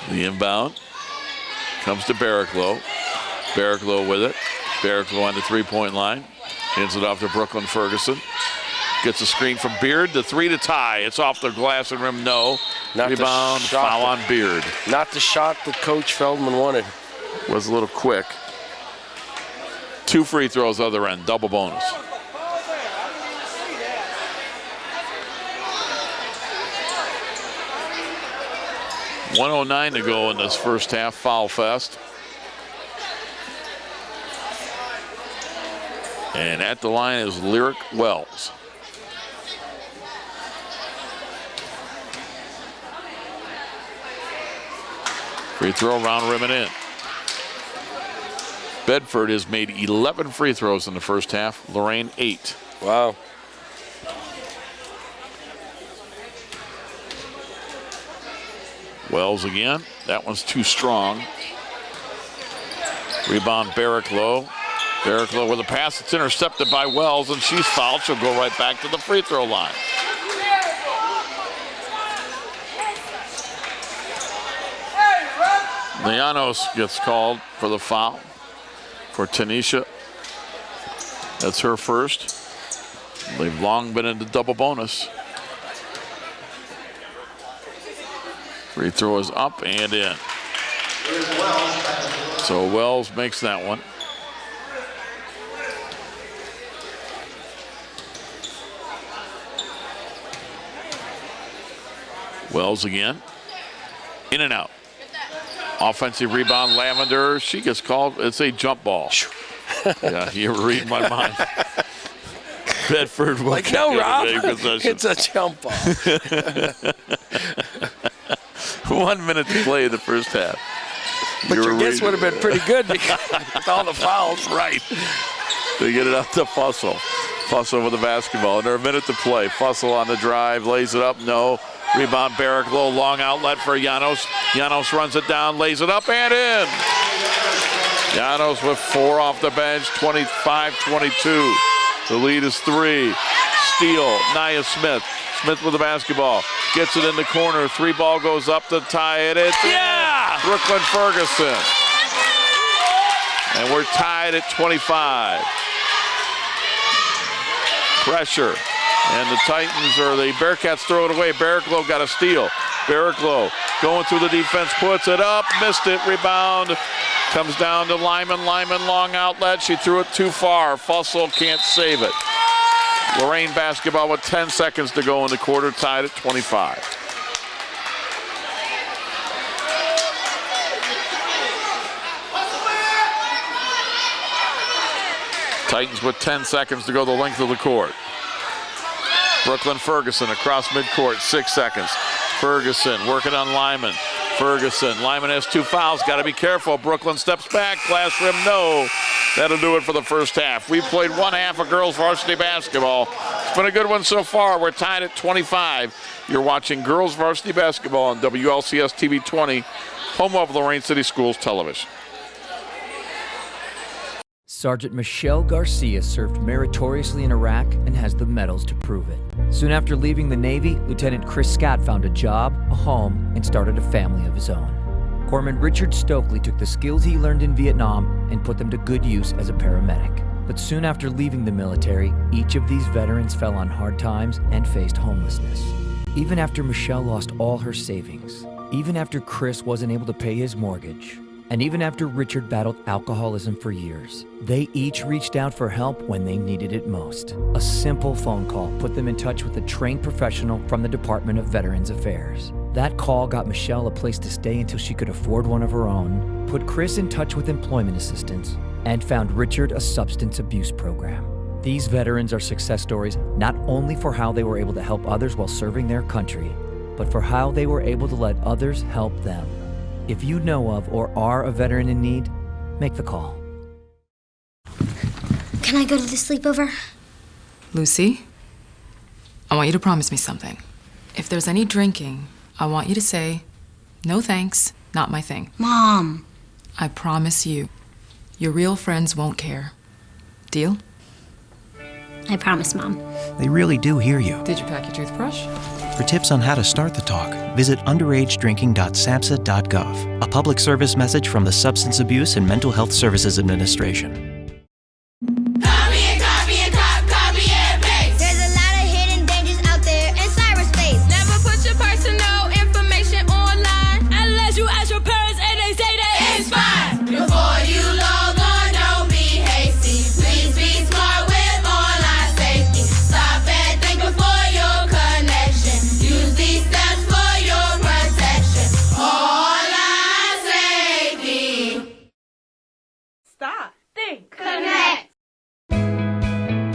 The inbound comes to Barraclough. Barraclough with it. Barraclough on the three-point line. Hands it off to Brooklyn Ferguson. Gets a screen from Beard. The three to tie. It's off the glass and rim. No. Rebound. Foul on Beard. Not the shot that Coach Feldman wanted. Was a little quick. 2 free throws other end. Double bonus. .109 to go in this first half. Foul fest. And at the line is Lyric Wells. Free throw, round rim and in. Bedford has made 11 free throws in the first half. Lorain 8. Wow. Wells again. That one's too strong. Rebound Barraclough. Barraclough with a pass. It's intercepted by Wells, and she's fouled. She'll go right back to the free throw line. Llanos gets called for the foul for Tanisha. That's her first. They've long been in the double bonus. Free throw is up and in. So Wells makes that one. Wells again. In and out. Offensive rebound, Lavender. She gets called. It's a jump ball. Yeah, you were reading my mind. Bedford will like, no, Rob, it's a jump ball. 1 minute to play in the first half. But your guess would have been pretty good because with all the fouls. Right. They get it up to Fussell. Fussell with the basketball. Under a minute to play. Fussell on the drive, lays it up. No. Rebound Barraclough, long outlet for Llanos. Llanos runs it down, lays it up and in. Llanos with 4 off the bench, 25-22. The lead is 3. Steal, Nia Smith. Smith with the basketball. Gets it in the corner. 3 ball goes up to tie it. It's Brooklyn Ferguson. And we're tied at 25. Pressure. And the Titans, or the Bearcats, throw it away. Barraclough got a steal. Barraclough going through the defense, puts it up, missed it, rebound. Comes down to Lyman. Lyman, long outlet. She threw it too far. Fussell can't save it. Lorain basketball with 10 seconds to go in the quarter, tied at 25. Titans with 10 seconds to go the length of the court. Brooklyn Ferguson across midcourt, 6 seconds. Ferguson working on Lyman. Ferguson, Lyman has 2 fouls, got to be careful. Brooklyn steps back, glass rim, no. That'll do it for the first half. We've played 1 half of girls varsity basketball. It's been a good one so far. We're tied at 25. You're watching girls varsity basketball on WLCS TV 20, home of Lorain City Schools Television. Sergeant Michelle Garcia served meritoriously in Iraq and has the medals to prove it. Soon after leaving the Navy, Lieutenant Chris Scott found a job, a home, and started a family of his own. Corpsman Richard Stokely took the skills he learned in Vietnam and put them to good use as a paramedic. But soon after leaving the military, each of these veterans fell on hard times and faced homelessness. Even after Michelle lost all her savings, even after Chris wasn't able to pay his mortgage, and even after Richard battled alcoholism for years, they each reached out for help when they needed it most. A simple phone call put them in touch with a trained professional from the Department of Veterans Affairs. That call got Michelle a place to stay until she could afford one of her own, put Chris in touch with employment assistance, and found Richard a substance abuse program. These veterans are success stories not only for how they were able to help others while serving their country, but for how they were able to let others help them. If you know of or are a veteran in need, make the call. Can I go to the sleepover? Lucy, I want you to promise me something. If there's any drinking, I want you to say, no thanks, not my thing. Mom. I promise you, your real friends won't care. Deal? I promise, Mom. They really do hear you. Did you pack your toothbrush? For tips on how to start the talk, visit underagedrinking.samhsa.gov. A public service message from the Substance Abuse and Mental Health Services Administration.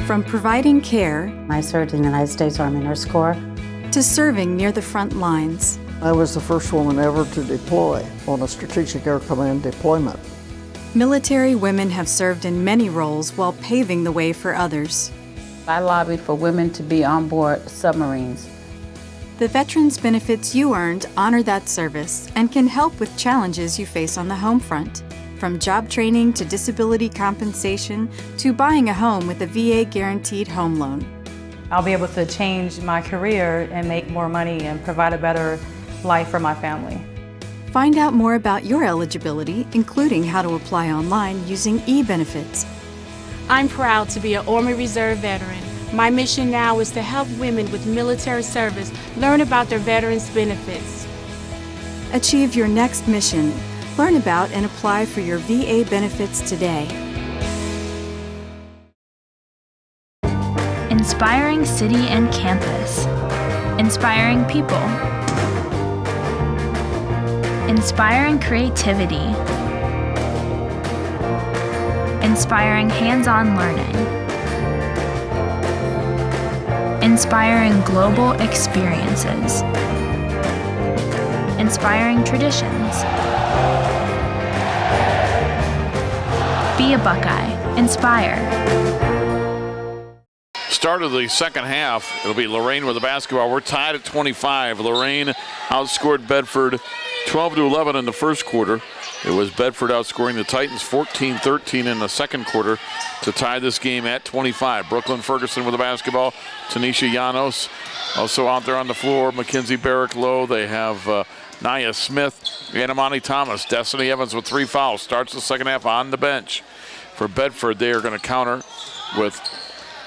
From providing care, I served in the United States Army Nurse Corps, to serving near the front lines. I was the first woman ever to deploy on a Strategic Air Command deployment. Military women have served in many roles while paving the way for others. I lobbied for women to be on board submarines. The veterans benefits you earned honor that service and can help with challenges you face on the home front. From job training to disability compensation to buying a home with a VA guaranteed home loan. I'll be able to change my career and make more money and provide a better life for my family. Find out more about your eligibility, including how to apply online using e-benefits. I'm proud to be an Army Reserve veteran. My mission now is to help women with military service learn about their veterans' benefits. Achieve your next mission. Learn about and apply for your VA benefits today. Inspiring city and campus. Inspiring people. Inspiring creativity. Inspiring hands-on learning. Inspiring global experiences. Inspiring traditions. Be a Buckeye. Inspire. Start of the second half, it'll be Lorain with the basketball. We're tied at 25. Lorain outscored Bedford 12-11 in the first quarter. It was Bedford outscoring the Titans 14-13 in the second quarter to tie this game at 25. Brooklyn Ferguson with the basketball. Tanisha Llanos also out there on the floor. Mackenzie Barrick-Lowe. They have Nia Smith and Amani Thomas. Destiny Evans with 3 fouls. Starts the second half on the bench. For Bedford, they are going to counter with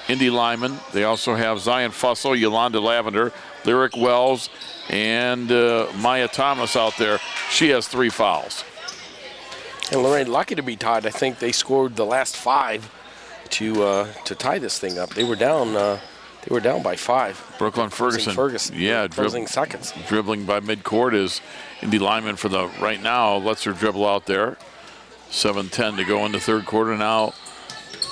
Indy Lyman. They also have Zion Fussell, Yolanda Lavender, Lyric Wells, and Maya Thomas out there. She has 3 fouls. And Lorain lucky to be tied. I think they scored the last 5 to tie this thing up. They were down by 5. Brooklyn Ferguson. Yeah, closing seconds. Dribbling by midcourt is Indy Lyman for the right now. Lets her dribble out there. 7:10 to go in the third quarter. Now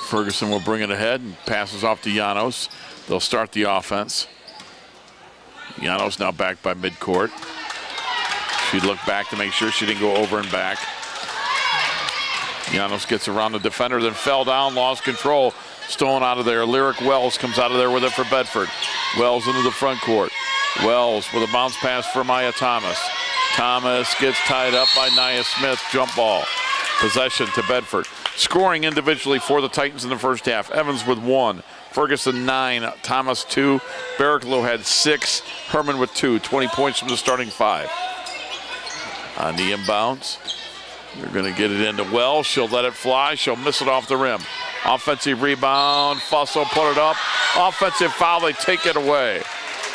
Ferguson will bring it ahead and passes off to Llanos. They'll start the offense. Llanos now back by midcourt. She looked back to make sure she didn't go over and back. Llanos gets around the defender, then fell down, lost control. Stolen out of there. Lyric Wells comes out of there with it for Bedford. Wells into the front court. Wells with a bounce pass for Maya Thomas. Thomas gets tied up by Nia Smith. Jump ball. Possession to Bedford. Scoring individually for the Titans in the first half. Evans with 1. Ferguson 9. Thomas 2. Barrick-Lowe had 6. Herman with 2. 20 points from the starting 5. On the inbounds. They're going to get it into Wells. She'll let it fly. She'll miss it off the rim. Offensive rebound. Fussell put it up. Offensive foul. They take it away.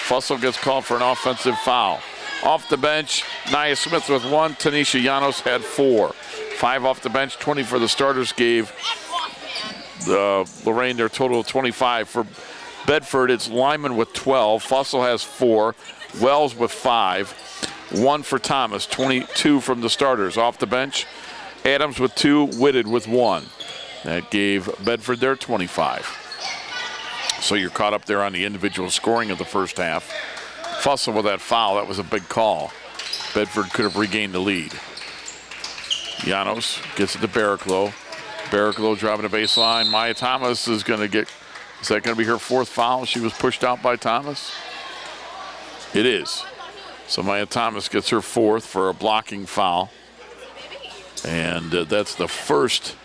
Fussell gets called for an offensive foul. Off the bench, Nia Smith with 1. Tanisha Llanos had 4. 5 off the bench, 20 for the starters gave Lorain their total of 25. For Bedford, it's Lyman with 12. Fussell has 4. Wells with 5. 1 for Thomas, 22 from the starters. Off the bench, Adams with 2. Whitted with 1. That gave Bedford their 25. So you're caught up there on the individual scoring of the first half. Fussell with that foul, that was a big call. Bedford could have regained the lead. Llanos gets it to Barrick-Lowe. Bearcats driving the baseline. Maya Thomas is going to get, is that going to be her 4th foul? She was pushed out by Thomas? It is. So Maya Thomas gets her 4th for a blocking foul. And that's the first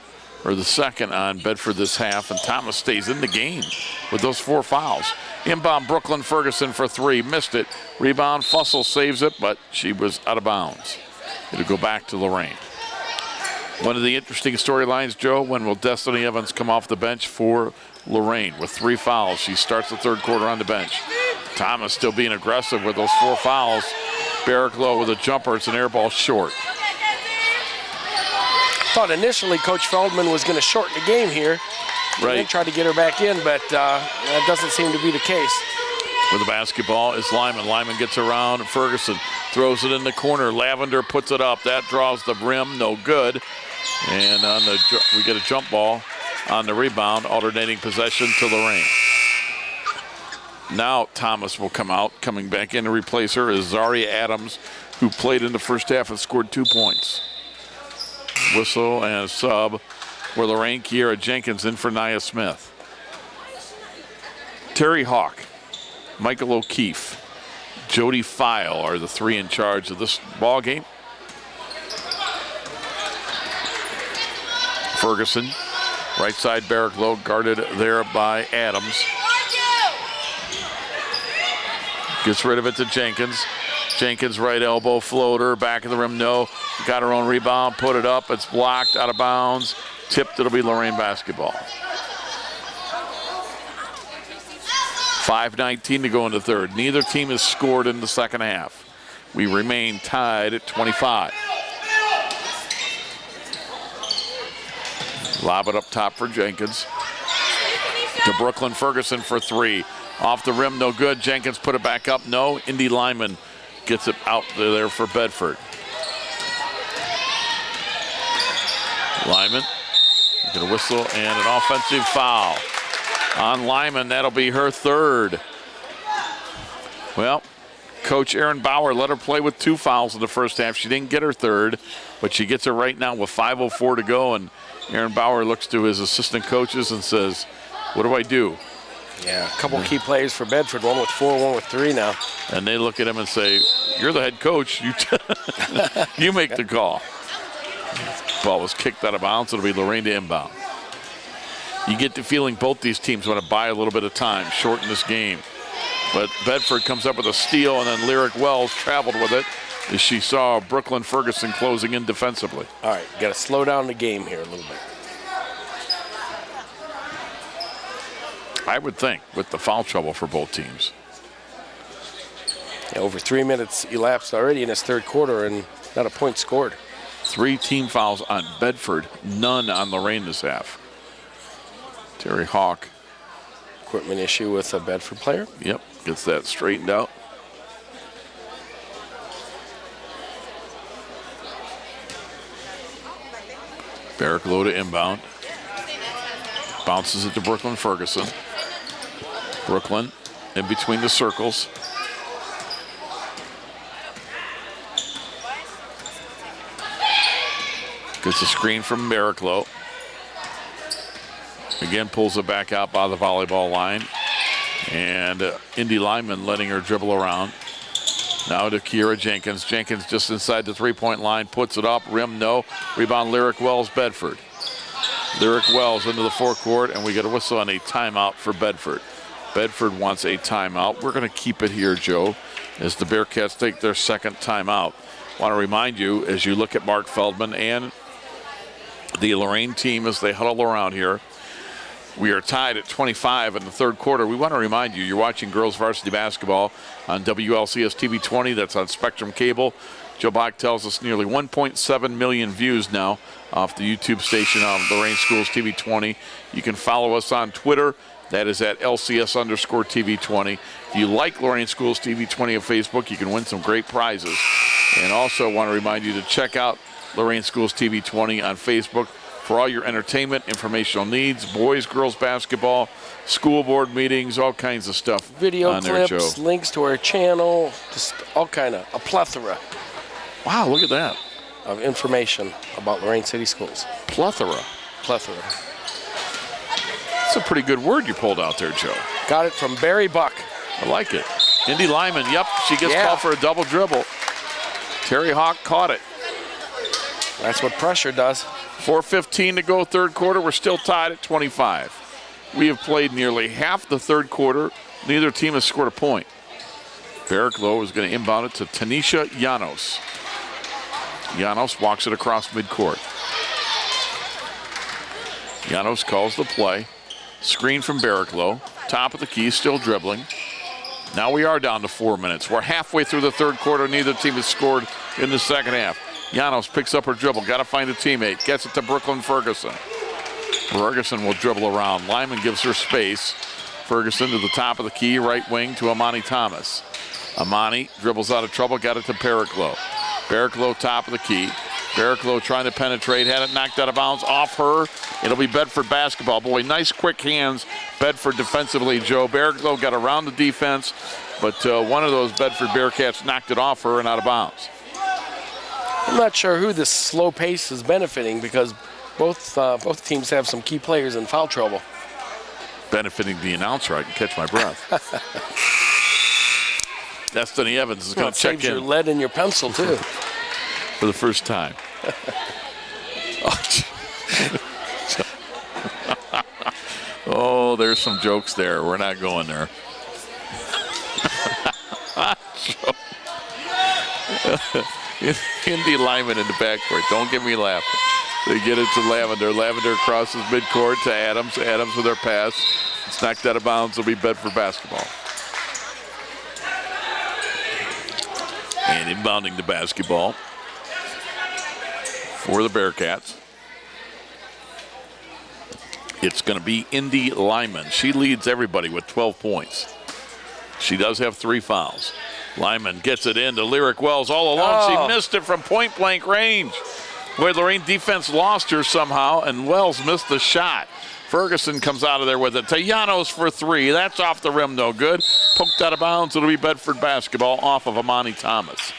or the second on Bedford this half. And Thomas stays in the game with those 4 fouls. Inbound Brooklyn Ferguson for 3. Missed it. Rebound Fussell saves it, but she was out of bounds. It'll go back to Lorain. One of the interesting storylines, Joe, when will Destiny Evans come off the bench for Lorain with 3 fouls? She starts the 3rd quarter on the bench. Thomas still being aggressive with those 4 fouls. Bearcats with a jumper. It's an air ball short. Thought initially Coach Feldman was going to shorten the game here. Right. And try to get her back in, but that doesn't seem to be the case. With the basketball is Lyman. Lyman gets around. Ferguson throws it in the corner. Lavender puts it up. That draws the rim. No good. And on the we get a jump ball on the rebound. Alternating possession to Lorain. Now Thomas will come out. Coming back in to replace her is Zaria Adams, who played in the first half and scored 2 points. Whistle and a sub for Lorain. Kiera Jenkins in for Nia Smith. Terry Hawk, Michael O'Keefe, Jody File are the 3 in charge of this ball game. Ferguson, right side Bearcats, guarded there by Adams. Gets rid of it to Jenkins. Jenkins right elbow floater, back of the rim, no. Got her own rebound, put it up, it's blocked, out of bounds. Tipped, it'll be Lorain basketball. 5:19 to go in the 3rd. Neither team has scored in the second half. We remain tied at 25. Lob it up top for Jenkins. To Brooklyn Ferguson for 3. Off the rim, no good. Jenkins put it back up, no. Indy Lyman gets it out there for Bedford. Lyman, get a whistle and an offensive foul on Lyman. That'll be her 3rd. Well, Coach Erin Bauer let her play with 2 fouls in the first half. She didn't get her 3rd, but she gets it right now with 5:04 to go. And Erin Bauer looks to his assistant coaches and says, what do I do? Yeah, a couple key plays for Bedford, one with 4, one with 3 now. And they look at him and say, you're the head coach. You make the call. Ball was kicked out of bounds. It'll be Lorain to inbound. You get the feeling both these teams want to buy a little bit of time, shorten this game. But Bedford comes up with a steal, and then Lyric Wells traveled with it as she saw Brooklyn Ferguson closing in defensively. All right, got to slow down the game here a little bit. I would think, with the foul trouble for both teams. Yeah, over 3 minutes elapsed already in this 3rd quarter, and not a point scored. 3 team fouls on Bedford, none on Lorain this half. Terry Hawk. Equipment issue with a Bedford player. Yep, gets that straightened out. Bearcats to inbound. Bounces it to Brooklyn Ferguson. Brooklyn in between the circles. Gets a screen from Bearcats. Again, pulls it back out by the volleyball line. And Indy Lyman letting her dribble around. Now to Kiera Jenkins. Jenkins just inside the 3-point line, puts it up, rim no. Rebound Lyric Wells, Bedford. Lyric Wells into the forecourt, and we get a whistle on a timeout for Bedford. Bedford wants a timeout. We're going to keep it here, Joe, as the Bearcats take their second timeout. Want to remind you, as you look at Mark Feldman and the Lorain team as they huddle around here, we are tied at 25 in the 3rd quarter. We want to remind you, you're watching girls varsity basketball on WLCS TV 20. That's on Spectrum Cable. Joe Bach tells us nearly 1.7 million views now off the YouTube station on Lorain Schools TV 20. You can follow us on Twitter. That is at LCS_TV 20. If you like Lorain Schools TV 20 on Facebook, you can win some great prizes. And also want to remind you to check out Lorain Schools TV 20 on Facebook for all your entertainment, informational needs, boys, girls basketball, school board meetings, all kinds of stuff. Video on clips, there, Joe. links to our channel, just all kind of, a plethora. Wow, look at that. Of information about Lorain City Schools. Plethora. Plethora. That's a pretty good word you pulled out there, Joe. Got it from Barry Buck. I like it. Indy Lyman, yep, she gets called for a double dribble. Terry Hawk caught it. That's what pressure does. 4:15 to go, third quarter. We're still tied at 25. We have played nearly half the third quarter. Neither team has scored a point. Bearcats is going to inbound it to Tanisha Llanos. Llanos walks it across midcourt. Llanos calls the play. Screen from Bearcats. Top of the key, still dribbling. Now we are down to 4 minutes. We're halfway through the third quarter. Neither team has scored in the second half. Llanos picks up her dribble. Got to find a teammate. Gets it to Brooklyn Ferguson. Ferguson will dribble around. Lyman gives her space. Ferguson to the top of the key, right wing to Amani Thomas. Amani dribbles out of trouble. Got it to Bearcats. Bearcats top of the key. Bearcats trying to penetrate. Had it knocked out of bounds off her. It'll be Bedford basketball. Boy, nice quick hands. Bedford defensively, Joe. Bearcats got around the defense, but one of those Bedford Bearcats knocked it off her and out of bounds. I'm not sure who this slow pace is benefiting because both teams have some key players in foul trouble. Benefiting the announcer, I can catch my breath. Destiny Evans is going to check in. Saves your lead and your pencil, too. For the first time. Oh, there's some jokes there. We're not going there. Indy Lyman in the backcourt. Don't get me laughing. They get it to Lavender. Lavender crosses midcourt to Adams. Adams with her pass. It's knocked out of bounds. It'll be Bedford basketball. And inbounding the basketball for the Bearcats. It's going to be Indy Lyman. She leads everybody with 12 points. She does have 3 fouls. Lyman gets it into Lyric Wells all alone. She missed it from point-blank range. Boy, Lorain defense lost her somehow, and Wells missed the shot. Ferguson comes out of there with it. Llanos for 3. That's off the rim, no good. Poked out of bounds. It'll be Bedford basketball off of Amani Thomas.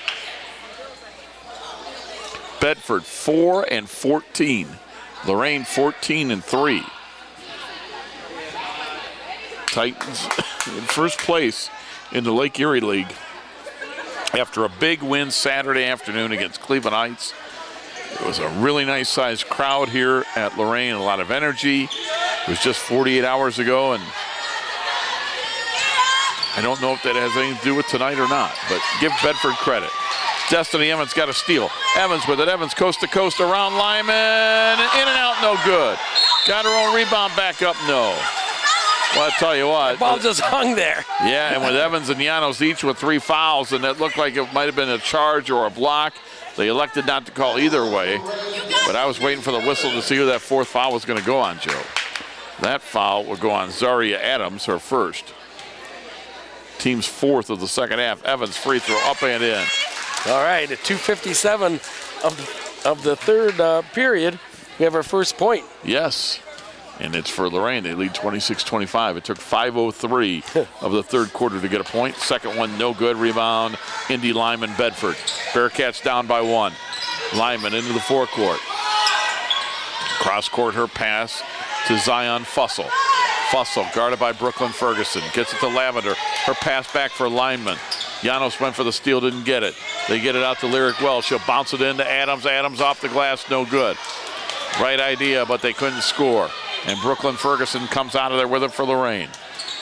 Bedford 4-14. Lorain 14-3. Titans in first place in the Lake Erie League after a big win Saturday afternoon against Cleveland Heights. It was a really nice sized crowd here at Lorain, a lot of energy. It was just 48 hours ago, and I don't know if that has anything to do with tonight or not, but give Bedford credit. Destiny Evans got a steal. Evans with it. Evans coast to coast around Lyman. In and out, no good. Got her own rebound back up, no. Well, I tell you what. The ball just hung there. Yeah, and with Evans and Llanos each with 3 fouls, and it looked like it might have been a charge or a block. They elected not to call either way, but I was waiting for the whistle to see who that 4th foul was going to go on, Joe. That foul will go on Zaria Adams, her first. Team's 4th of the second half. Evans free throw up and in. All right, at 2:57 of the third period, we have our first point. Yes, and it's for Lorain. They lead 26-25. It took 5:03 of the third quarter to get a point. Second one, no good. Rebound, Indy Lyman, Bedford. Bearcats down by 1. Lyman into the forecourt. Cross court, her pass to Zion Fussell. Fussell guarded by Brooklyn Ferguson. Gets it to Lavender. Her pass back for Lyman. Llanos went for the steal, didn't get it. They get it out to Lyric Wells. She'll bounce it into Adams. Adams off the glass, no good. Right idea, but they couldn't score. And Brooklyn Ferguson comes out of there with it for Lorain.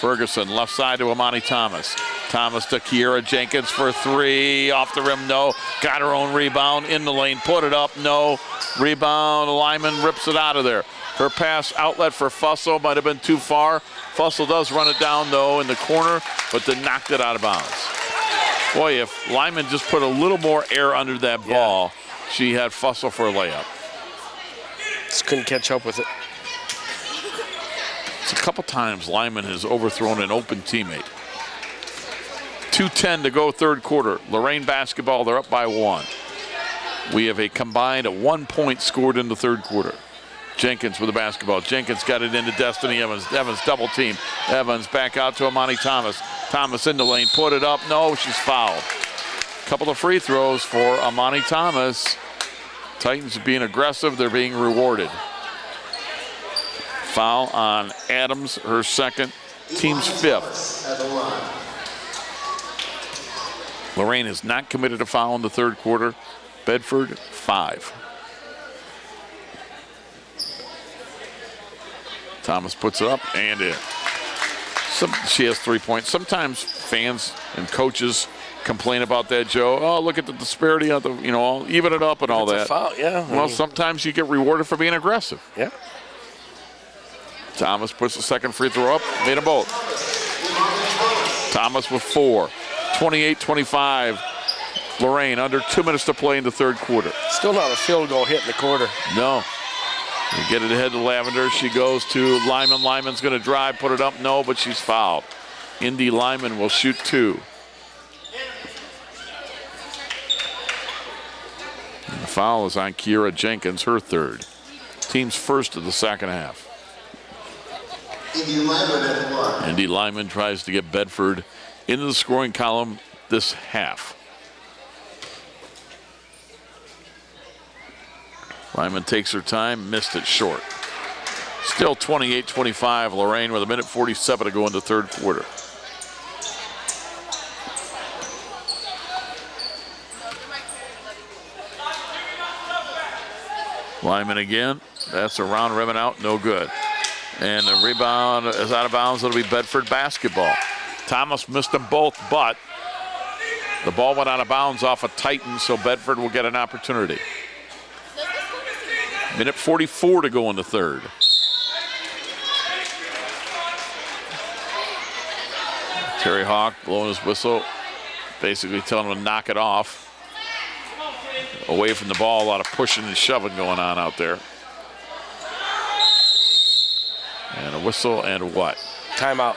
Ferguson left side to Amani Thomas. Thomas to Kiera Jenkins for 3. Off the rim, no. Got her own rebound in the lane. Put it up, no. Rebound, Lyman rips it out of there. Her pass outlet for Fussell might have been too far. Fussell does run it down, though, in the corner, but then knocked it out of bounds. Boy, if Lyman just put a little more air under that ball, she had Fussell for a layup. Just couldn't catch up with it. It's a couple times Lyman has overthrown an open teammate. 2:10 to go third quarter. Lorain basketball, they're up by 1. We have a combined 1 point scored in the third quarter. Jenkins with the basketball. Jenkins got it into Destiny Evans. Evans double team. Evans back out to Amani Thomas. Thomas in the lane. Put it up. No, she's fouled. Couple of free throws for Amani Thomas. Titans being aggressive. They're being rewarded. Foul on Adams, her second, team's fifth. Lorain has not committed a foul in the third quarter. Bedford, 5. Thomas puts it up and in. She has 3 points. Sometimes fans and coaches complain about that, Joe. Oh, look at the disparity of the, I'll even it up and all that. It's a foul, yeah. Well, sometimes you get rewarded for being aggressive. Yeah. Thomas puts the second free throw up, made them both. Thomas with 4. 28-25. Lorain under 2 minutes to play in the third quarter. Still not a field goal hit in the quarter. No. You get it ahead to Lavender. She goes to Lyman. Lyman's going to drive, put it up. No, but she's fouled. Indy Lyman will shoot 2. And the foul is on Kiera Jenkins, her third. Team's first of the second half. Indy Lyman tries to get Bedford into the scoring column this half. Lyman takes her time, missed it short. Still 28-25, Lorain with 1:47 to go in the third quarter. Lyman again, that's a round rim and out, no good. And the rebound is out of bounds, it'll be Bedford basketball. Thomas missed them both, but the ball went out of bounds off a Titan, so Bedford will get an opportunity. 1:44 to go in the third. Terry Hawk blowing his whistle, basically telling him to knock it off. Away from the ball, a lot of pushing and shoving going on out there. And a whistle and what? Timeout.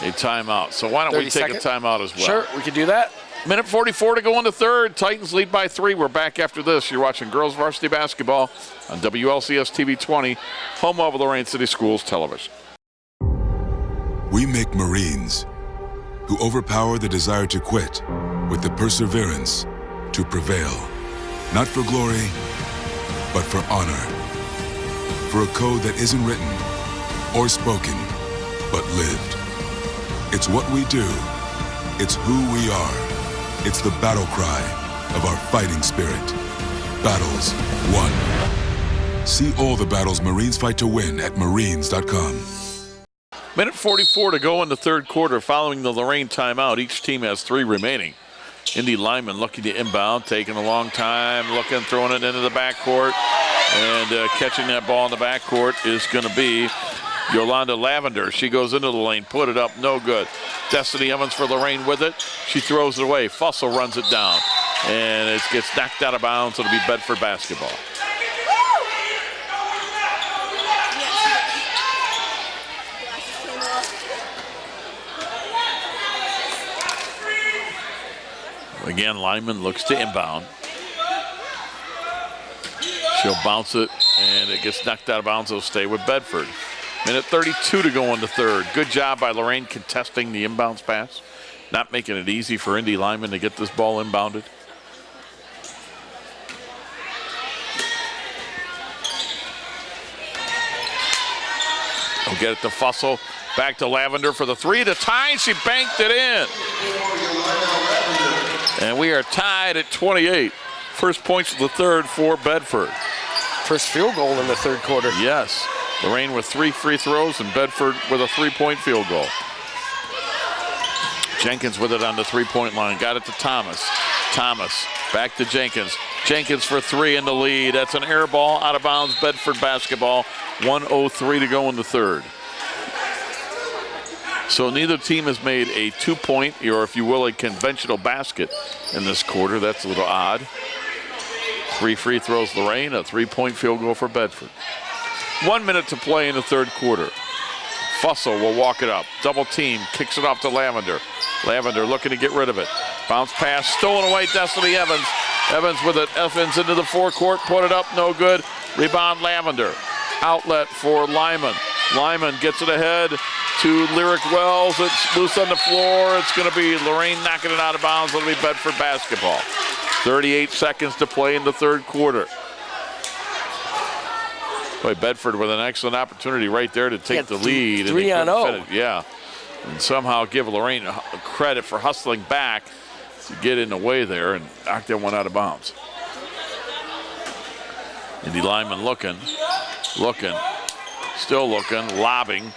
A timeout. So why don't we take a timeout as well? Sure, we can do that. 1:44 to go in the third. Titans lead by 3. We're back after this. You're watching girls varsity basketball on WLCS TV 20, home of Lorain City Schools Television. We make Marines who overpower the desire to quit with the perseverance to prevail. Not for glory, but for honor. For a code that isn't written or spoken, but lived. It's what we do. It's who we are. It's the battle cry of our fighting spirit. Battles won. See all the battles Marines fight to win at marines.com. 1:44 to go in the third quarter. Following the Lorain timeout, each team has 3 remaining. Indy Lyman looking to inbound, taking a long time, looking, throwing it into the backcourt. And catching that ball in the backcourt is going to be Yolanda Lavender. She goes into the lane, put it up, no good. Destiny Evans for Lorain with it. She throws it away. Fussell runs it down. And it gets knocked out of bounds. It'll be Bedford basketball. Again, Lyman looks to inbound. She'll bounce it, and it gets knocked out of bounds. It'll stay with Bedford. 1:32 to go in the third. Good job by Lorain contesting the inbounds pass. Not making it easy for Indy Lyman to get this ball inbounded. We'll get it to Fussell. Back to Lavender for the 3 to tie. She banked it in. And we are tied at 28. First points of the third for Bedford. First field goal in the third quarter. Yes. Lorain with 3 free throws and Bedford with a 3-point field goal. Jenkins with it on the 3-point line. Got it to Thomas. Thomas back to Jenkins. Jenkins for 3 in the lead. That's an air ball out of bounds. Bedford basketball. 1:03 to go in the third. So neither team has made a 2-point, or if you will, a conventional basket in this quarter. That's a little odd. 3 free throws Lorain, a 3-point field goal for Bedford. 1 minute to play in the third quarter. Fussell will walk it up. Double team, kicks it off to Lavender. Lavender looking to get rid of it. Bounce pass, stolen away, Destiny Evans. Evans with it, Evans into the forecourt, put it up, no good. Rebound Lavender. Outlet for Lyman. Lyman gets it ahead to Lyric Wells. It's loose on the floor. It's going to be Lorain knocking it out of bounds. It'll be Bedford basketball. 38 seconds to play in the third quarter. Boy, Bedford with an excellent opportunity right there to take the lead. 3-0. Yeah, and somehow give Lorain credit for hustling back to get in the way there and knock that one out of bounds. Indy Lyman looking, still looking, lobbing.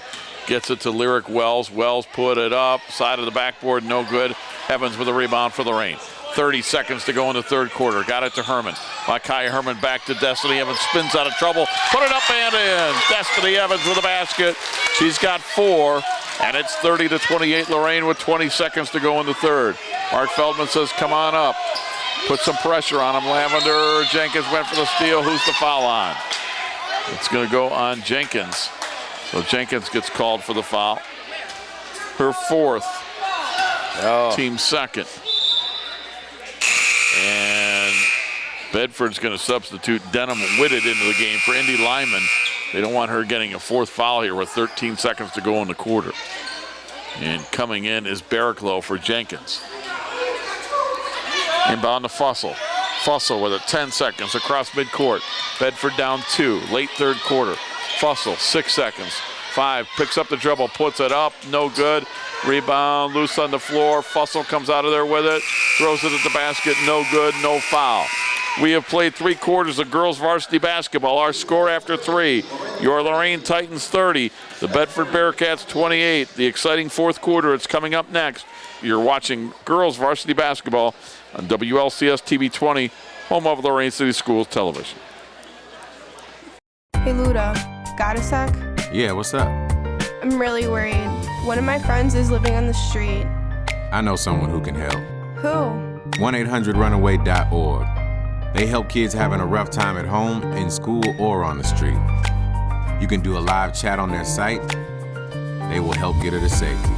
Gets it to Lyric Wells. Wells put it up, side of the backboard, no good. Evans with a rebound for Lorain. 30 seconds to go in the third quarter. Got it to Herman. Makai Herman back to Destiny Evans. Spins out of trouble. Put it up and in. Destiny Evans with a basket. She's got 4, and it's 30-28 Lorain with 20 seconds to go in the third. Mark Feldman says, come on up. Put some pressure on him. Lavender Jenkins went for the steal. Who's the foul on? It's going to go on Jenkins. So Jenkins gets called for the foul. Her 4th. Team 2nd. And Bedford's going to substitute Denham Whitted into the game for Indy Lyman. They don't want her getting a 4th foul here with 13 seconds to go in the quarter. And coming in is Barraclough for Jenkins. Inbound to Fussell. Fussell with it, 10 seconds across midcourt. Bedford down 2, late third quarter. Fussell, 6 seconds. 5, picks up the dribble, puts it up, no good. Rebound, loose on the floor. Fussell comes out of there with it, throws it at the basket, no good, no foul. We have played 3 quarters of girls varsity basketball. Our score after 3, your Lorain Titans 30, the Bedford Bearcats 28. The exciting 4th quarter, it's coming up next. You're watching girls varsity basketball on WLCS TV 20, home of Lorain City Schools Television. Hey Luda, got a sec? Yeah, what's up? I'm really worried. One of my friends is living on the street. I know someone who can help. Who? 1-800-RUNAWAY.org. They help kids having a rough time at home, in school, or on the street. You can do a live chat on their site. They will help get her to safety.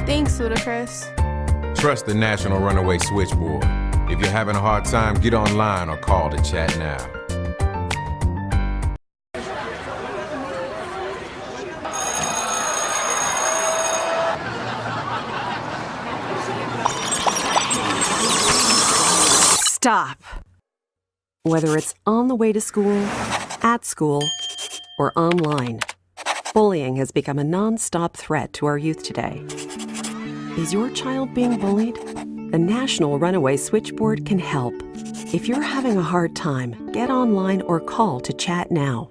Thanks, Ludacris. Trust the National Runaway Switchboard. If you're having a hard time, get online or call to chat now. Stop. Whether it's on the way to school, at school, or online, bullying has become a non-stop threat to our youth today. Is your child being bullied? The National Runaway Switchboard can help. If you're having a hard time, get online or call to chat now.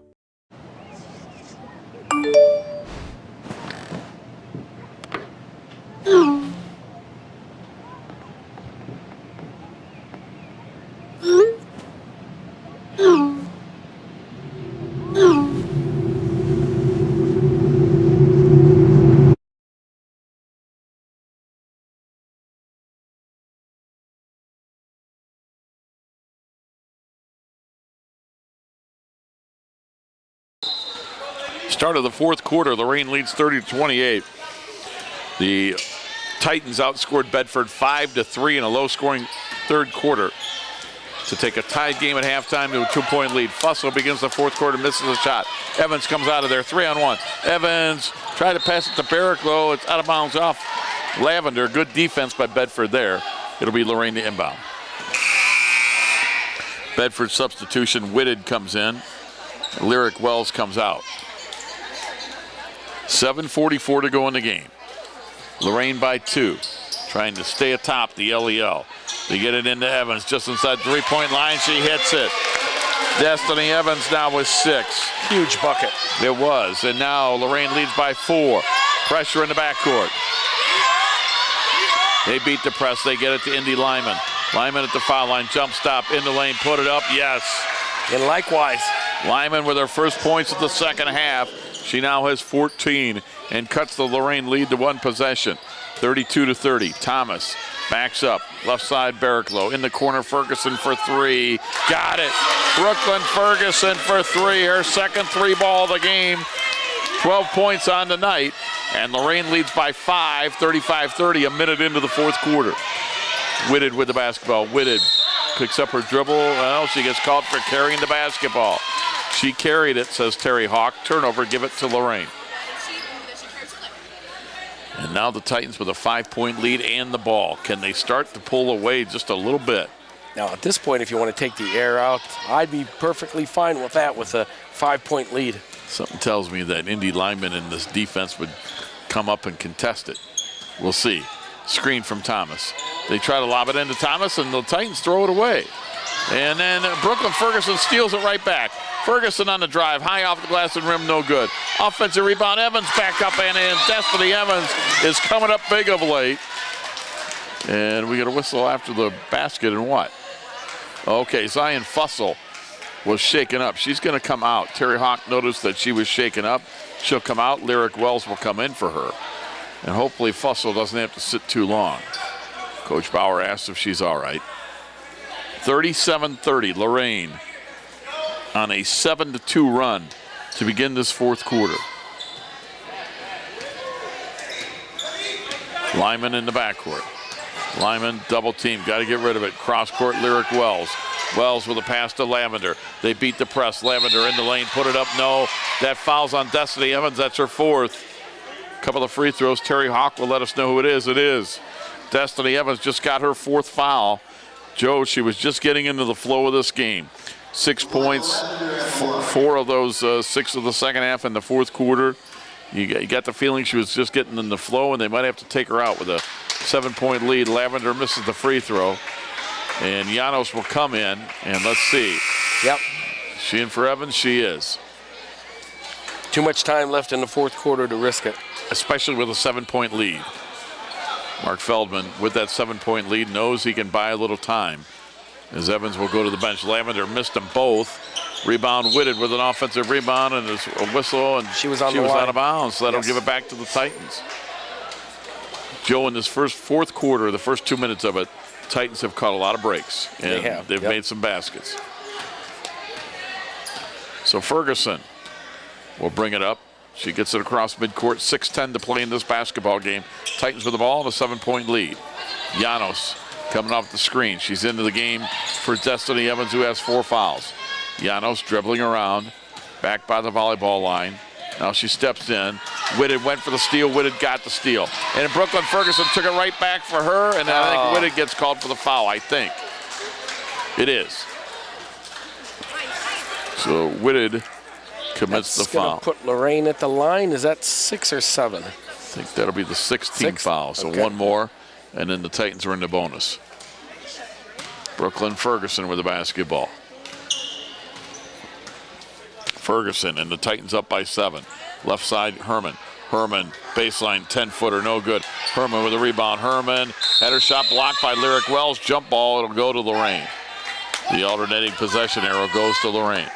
Start of the 4th quarter, Lorain leads 30-28. The Titans outscored Bedford 5-3 in a low-scoring third quarter to take a tied game at halftime to a 2-point lead. Fussell begins the 4th quarter, misses a shot. Evans comes out of there, 3-on-1. Evans tried to pass it to Barraclough. It's out of bounds off Lavender. Good defense by Bedford there. It'll be Lorain to inbound. Bedford substitution, Whitted comes in. Lyric Wells comes out. 7:44 to go in the game. Lorain by 2, trying to stay atop the LEL. They get it into Evans just inside the 3-point line. She hits it. Destiny Evans now with 6. Huge bucket. It was, and now Lorain leads by 4. Pressure in the backcourt. They beat the press. They get it to Indy Lyman. Lyman at the foul line, jump stop, in the lane, put it up, yes. And likewise. Lyman with her first points of the second half. She now has 14 and cuts the Lorain lead to 1 possession. 32-30. Thomas backs up. Left side, Barraclough. In the corner, Ferguson for 3. Got it. Brooklyn Ferguson for 3. Her second 3-ball of the game. 12 points on the night. And Lorain leads by 5, 35-30, a minute into the 4th quarter. Whitted with the basketball. Whitted picks up her dribble. Well, she gets called for carrying the basketball. She carried it, says Terry Hawk. Turnover, give it to Lorain. And now the Titans with a 5-point lead and the ball. Can they start to pull away just a little bit? Now, at this point, if you want to take the air out, I'd be perfectly fine with that with a 5-point lead. Something tells me that Indy lineman in this defense would come up and contest it. We'll see. Screen from Thomas. They try to lob it into Thomas, and the Titans throw it away. And then Brooklyn Ferguson steals it right back. Ferguson on the drive, high off the glass and rim, no good. Offensive rebound, Evans back up and in. Destiny Evans is coming up big of late. And we get a whistle after the basket, and what? Okay, Zion Fussell was shaken up. She's going to come out. Terry Hawk noticed that she was shaken up. She'll come out. Lyric Wells will come in for her. And hopefully Fussell doesn't have to sit too long. Coach Bauer asked if she's all right. 37-30, Lorain on a 7-2 run to begin this fourth quarter. Lyman in the backcourt. Lyman double team, got to get rid of it. Cross court, Lyric Wells. Wells with a pass to Lavender. They beat the press. Lavender in the lane, put it up, no. That fouls on Destiny Evans, that's her fourth. Couple of free throws. Terry Hawk will let us know who it is. It is Destiny Evans, just got her fourth foul. Joe, she was just getting into the flow of this game. 6 points, 4 of those 6 of the second half in the fourth quarter. You got the feeling she was just getting in the flow, and they might have to take her out with a 7-point lead. Lavender misses the free throw, and Janos will come in, and let's see. Yep. She in for Evans? She is. Too much time left in the fourth quarter to risk it. Especially with a 7-point lead. Mark Feldman, with that 7-point lead, knows he can buy a little time, as Evans will go to the bench. Lavender missed them both. Rebound Whitted with an offensive rebound and a whistle, and she was out of bounds. So that'll give it back to the Titans. Joe, in this fourth quarter, the first 2 minutes of it, Titans have caught a lot of breaks, and they've made some baskets. So Ferguson will bring it up. She gets it across midcourt. 6:10 to play in this basketball game. Titans with the ball and a 7-point lead. Janos coming off the screen. She's into the game for Destiny Evans, who has 4 fouls. Janos dribbling around, back by the volleyball line. Now she steps in. Whitted went for the steal. Whitted got the steal. And Brooklyn Ferguson took it right back for her, and I think Whitted gets called for the foul, I think. It is. So Whitted commits the foul. That's going to put Lorain at the line. Is that 6 or 7? I think that'll be the 16th foul. So one more, and then the Titans are in the bonus. Brooklyn Ferguson with the basketball. Ferguson and the Titans up by 7. Left side, Herman. Herman, baseline, 10-footer, no good. Herman with a rebound. Herman had her shot blocked by Lyric Wells. Jump ball, it'll go to Lorain. The alternating possession arrow goes to Lorain.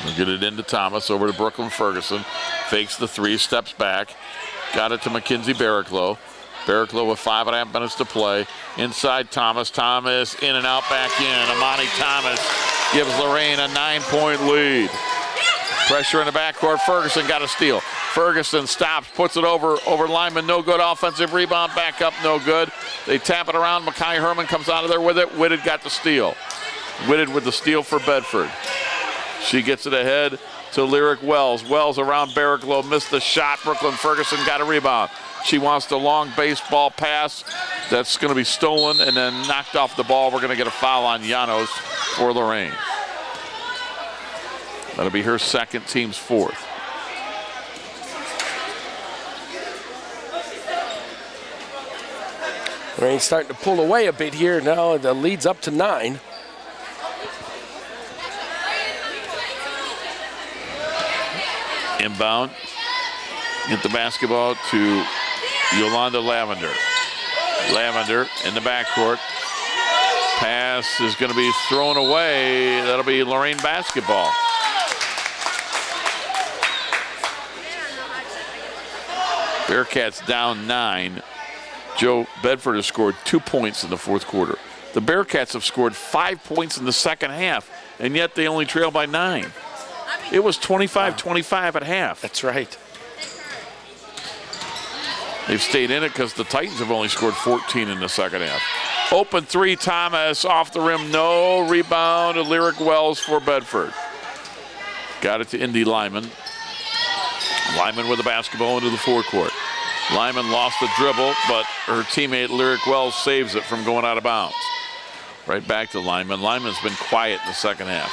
We'll get it into Thomas, over to Brooklyn Ferguson. Fakes the 3, steps back. Got it to Mackenzie Barraclough. Barraclough with 5.5 minutes to play. Inside Thomas. Thomas in and out, back in. Amani Thomas gives Lorain a 9-point lead. Pressure in the backcourt. Ferguson got a steal. Ferguson stops, puts it over Lyman. No good. Offensive rebound. Back up. No good. They tap it around. Makai Herman comes out of there with it. Whitted got the steal. Whitted with the steal for Bedford. She gets it ahead to Lyric Wells. Wells around Barraclough, missed the shot. Brooklyn Ferguson got a rebound. She wants the long baseball pass. That's going to be stolen and then knocked off the ball. We're going to get a foul on Janos for Lorain. That'll be her second, team's 4th. Lorain's starting to pull away a bit here now. The lead's up to 9. Inbound. Get the basketball to Yolanda Lavender. Lavender in the backcourt. Pass is going to be thrown away. That'll be Lorain basketball. Bearcats down 9. Joe, Bedford has scored 2 points in the fourth quarter. The Bearcats have scored 5 points in the second half, and yet they only trail by 9. It was 25-25 at half. That's right. They've stayed in it because the Titans have only scored 14 in the second half. Open 3, Thomas off the rim, no. Rebound to Lyric Wells for Bedford. Got it to Indy Lyman. Lyman with the basketball into the forecourt. Lyman lost the dribble, but her teammate Lyric Wells saves it from going out of bounds. Right back to Lyman. Lyman's been quiet in the second half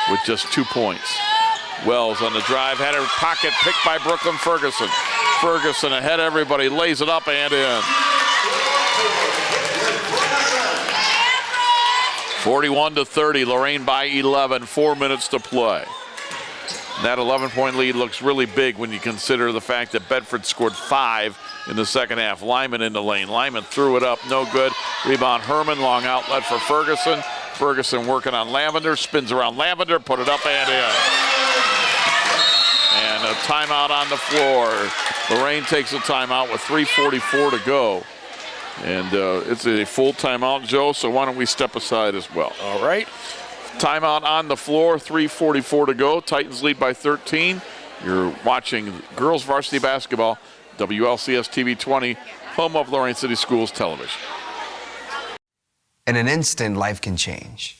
with just 2 points. Wells on the drive, had her pocket picked by Brooklyn Ferguson. Ferguson ahead of everybody, lays it up and in. 41-30, Lorain by 11, 4 minutes to play. And that 11-point lead looks really big when you consider the fact that Bedford scored 5 in the second half. Lyman in the lane. Lyman threw it up, no good. Rebound Herman, long outlet for Ferguson. Ferguson working on Lavender, spins around Lavender, put it up and in. And a timeout on the floor. Lorain takes a timeout with 3:44 to go. And it's a full timeout, Joe, so why don't we step aside as well? All right. Timeout on the floor, 3:44 to go. Titans lead by 13. You're watching girls varsity basketball, WLCS TV 20, home of Lorain City Schools Television. In an instant, life can change.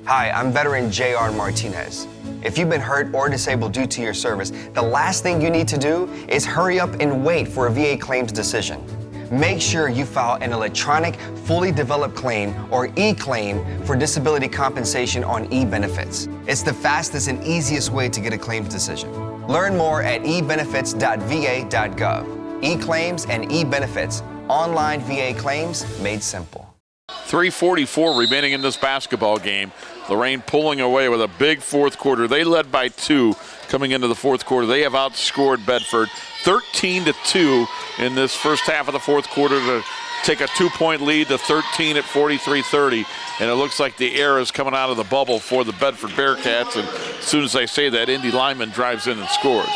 Hi, I'm veteran J.R. Martinez. If you've been hurt or disabled due to your service, the last thing you need to do is hurry up and wait for a VA claims decision. Make sure you file an electronic, fully developed claim or e-claim for disability compensation on e-benefits. It's the fastest and easiest way to get a claims decision. Learn more at ebenefits.va.gov. E-claims and e-benefits, online VA claims made simple. 3:44 remaining in this basketball game. Lorain pulling away with a big fourth quarter. They led by 2 coming into the fourth quarter. They have outscored Bedford 13-2 in this first half of the fourth quarter to take a 2-point lead to 13 at 43-30. And it looks like the air is coming out of the bubble for the Bedford Bearcats. And as soon as I say that, Indy Lyman drives in and scores.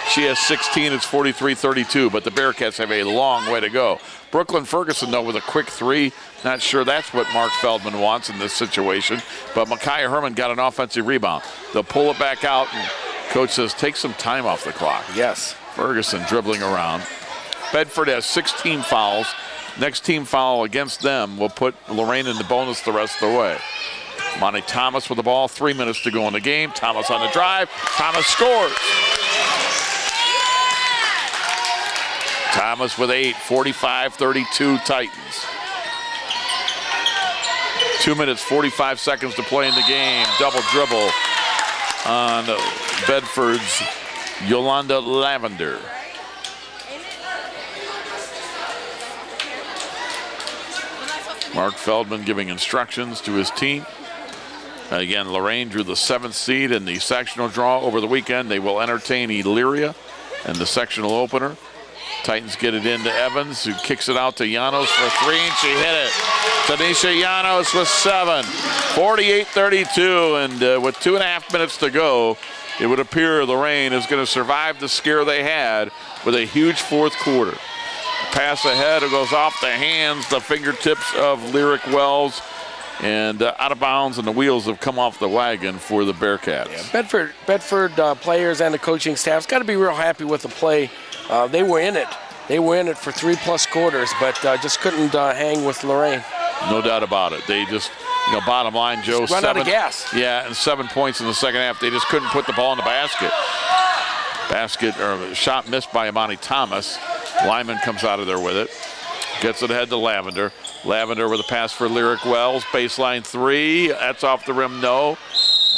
She has 16, it's 43-32, but the Bearcats have a long way to go. Brooklyn Ferguson, though, with a quick 3. Not sure that's what Mark Feldman wants in this situation, but Micaiah Herman got an offensive rebound. They'll pull it back out, and coach says, take some time off the clock. Yes. Ferguson dribbling around. Bedford has 6 team fouls. Next team foul against them will put Lorain in the bonus the rest of the way. Monty Thomas with the ball, 3 minutes to go in the game. Thomas on the drive. Thomas scores. Thomas with 8, 45-32 Titans. 2 minutes, 45 seconds to play in the game. Double dribble on Bedford's Yolanda Lavender. Mark Feldman giving instructions to his team. Again, Lorain drew the 7th seed in the sectional draw over the weekend. They will entertain Elyria in the sectional opener. Titans get it into Evans, who kicks it out to Llanos for 3, and she hit it. Tanisha Llanos with 7, 48-32, and with 2.5 minutes to go, it would appear Lorain is going to survive the scare they had with a huge fourth quarter. Pass ahead, it goes off the hands, the fingertips of Lyric Wells, and out of bounds, and the wheels have come off the wagon for the Bearcats. Yeah, Bedford players and the coaching staff's got to be real happy with the play. They were in it. They were in it for 3+ quarters, but just couldn't hang with Lorain. No doubt about it. They just, bottom line, Joe, run out of gas. Yeah, and 7 points in the second half. They just couldn't put the ball in the basket. Shot missed by Amani Thomas. Lyman comes out of there with it. Gets it ahead to Lavender. Lavender with a pass for Lyric Wells. Baseline 3. That's off the rim, no.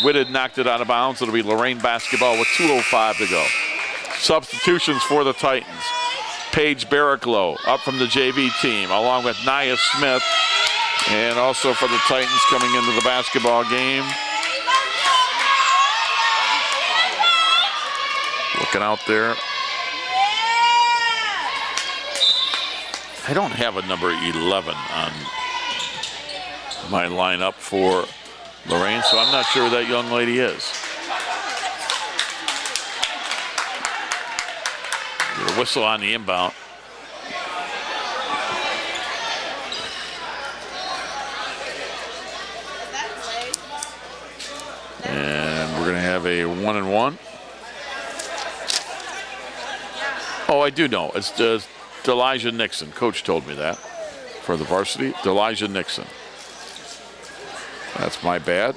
Whitted knocked it out of bounds. It'll be Lorain basketball with 2:05 to go. Substitutions for the Titans. Paige Barricklow up from the JV team, along with Nia Smith. And also for the Titans coming into the basketball game. Looking out there. I don't have a number 11 on my lineup for Lorain, so I'm not sure who that young lady is. Get a whistle on the inbound. And we're going to have a 1-and-1. Oh, I do know. It's Delijah Nixon. Coach told me that for the varsity. Delijah Nixon. That's my bad.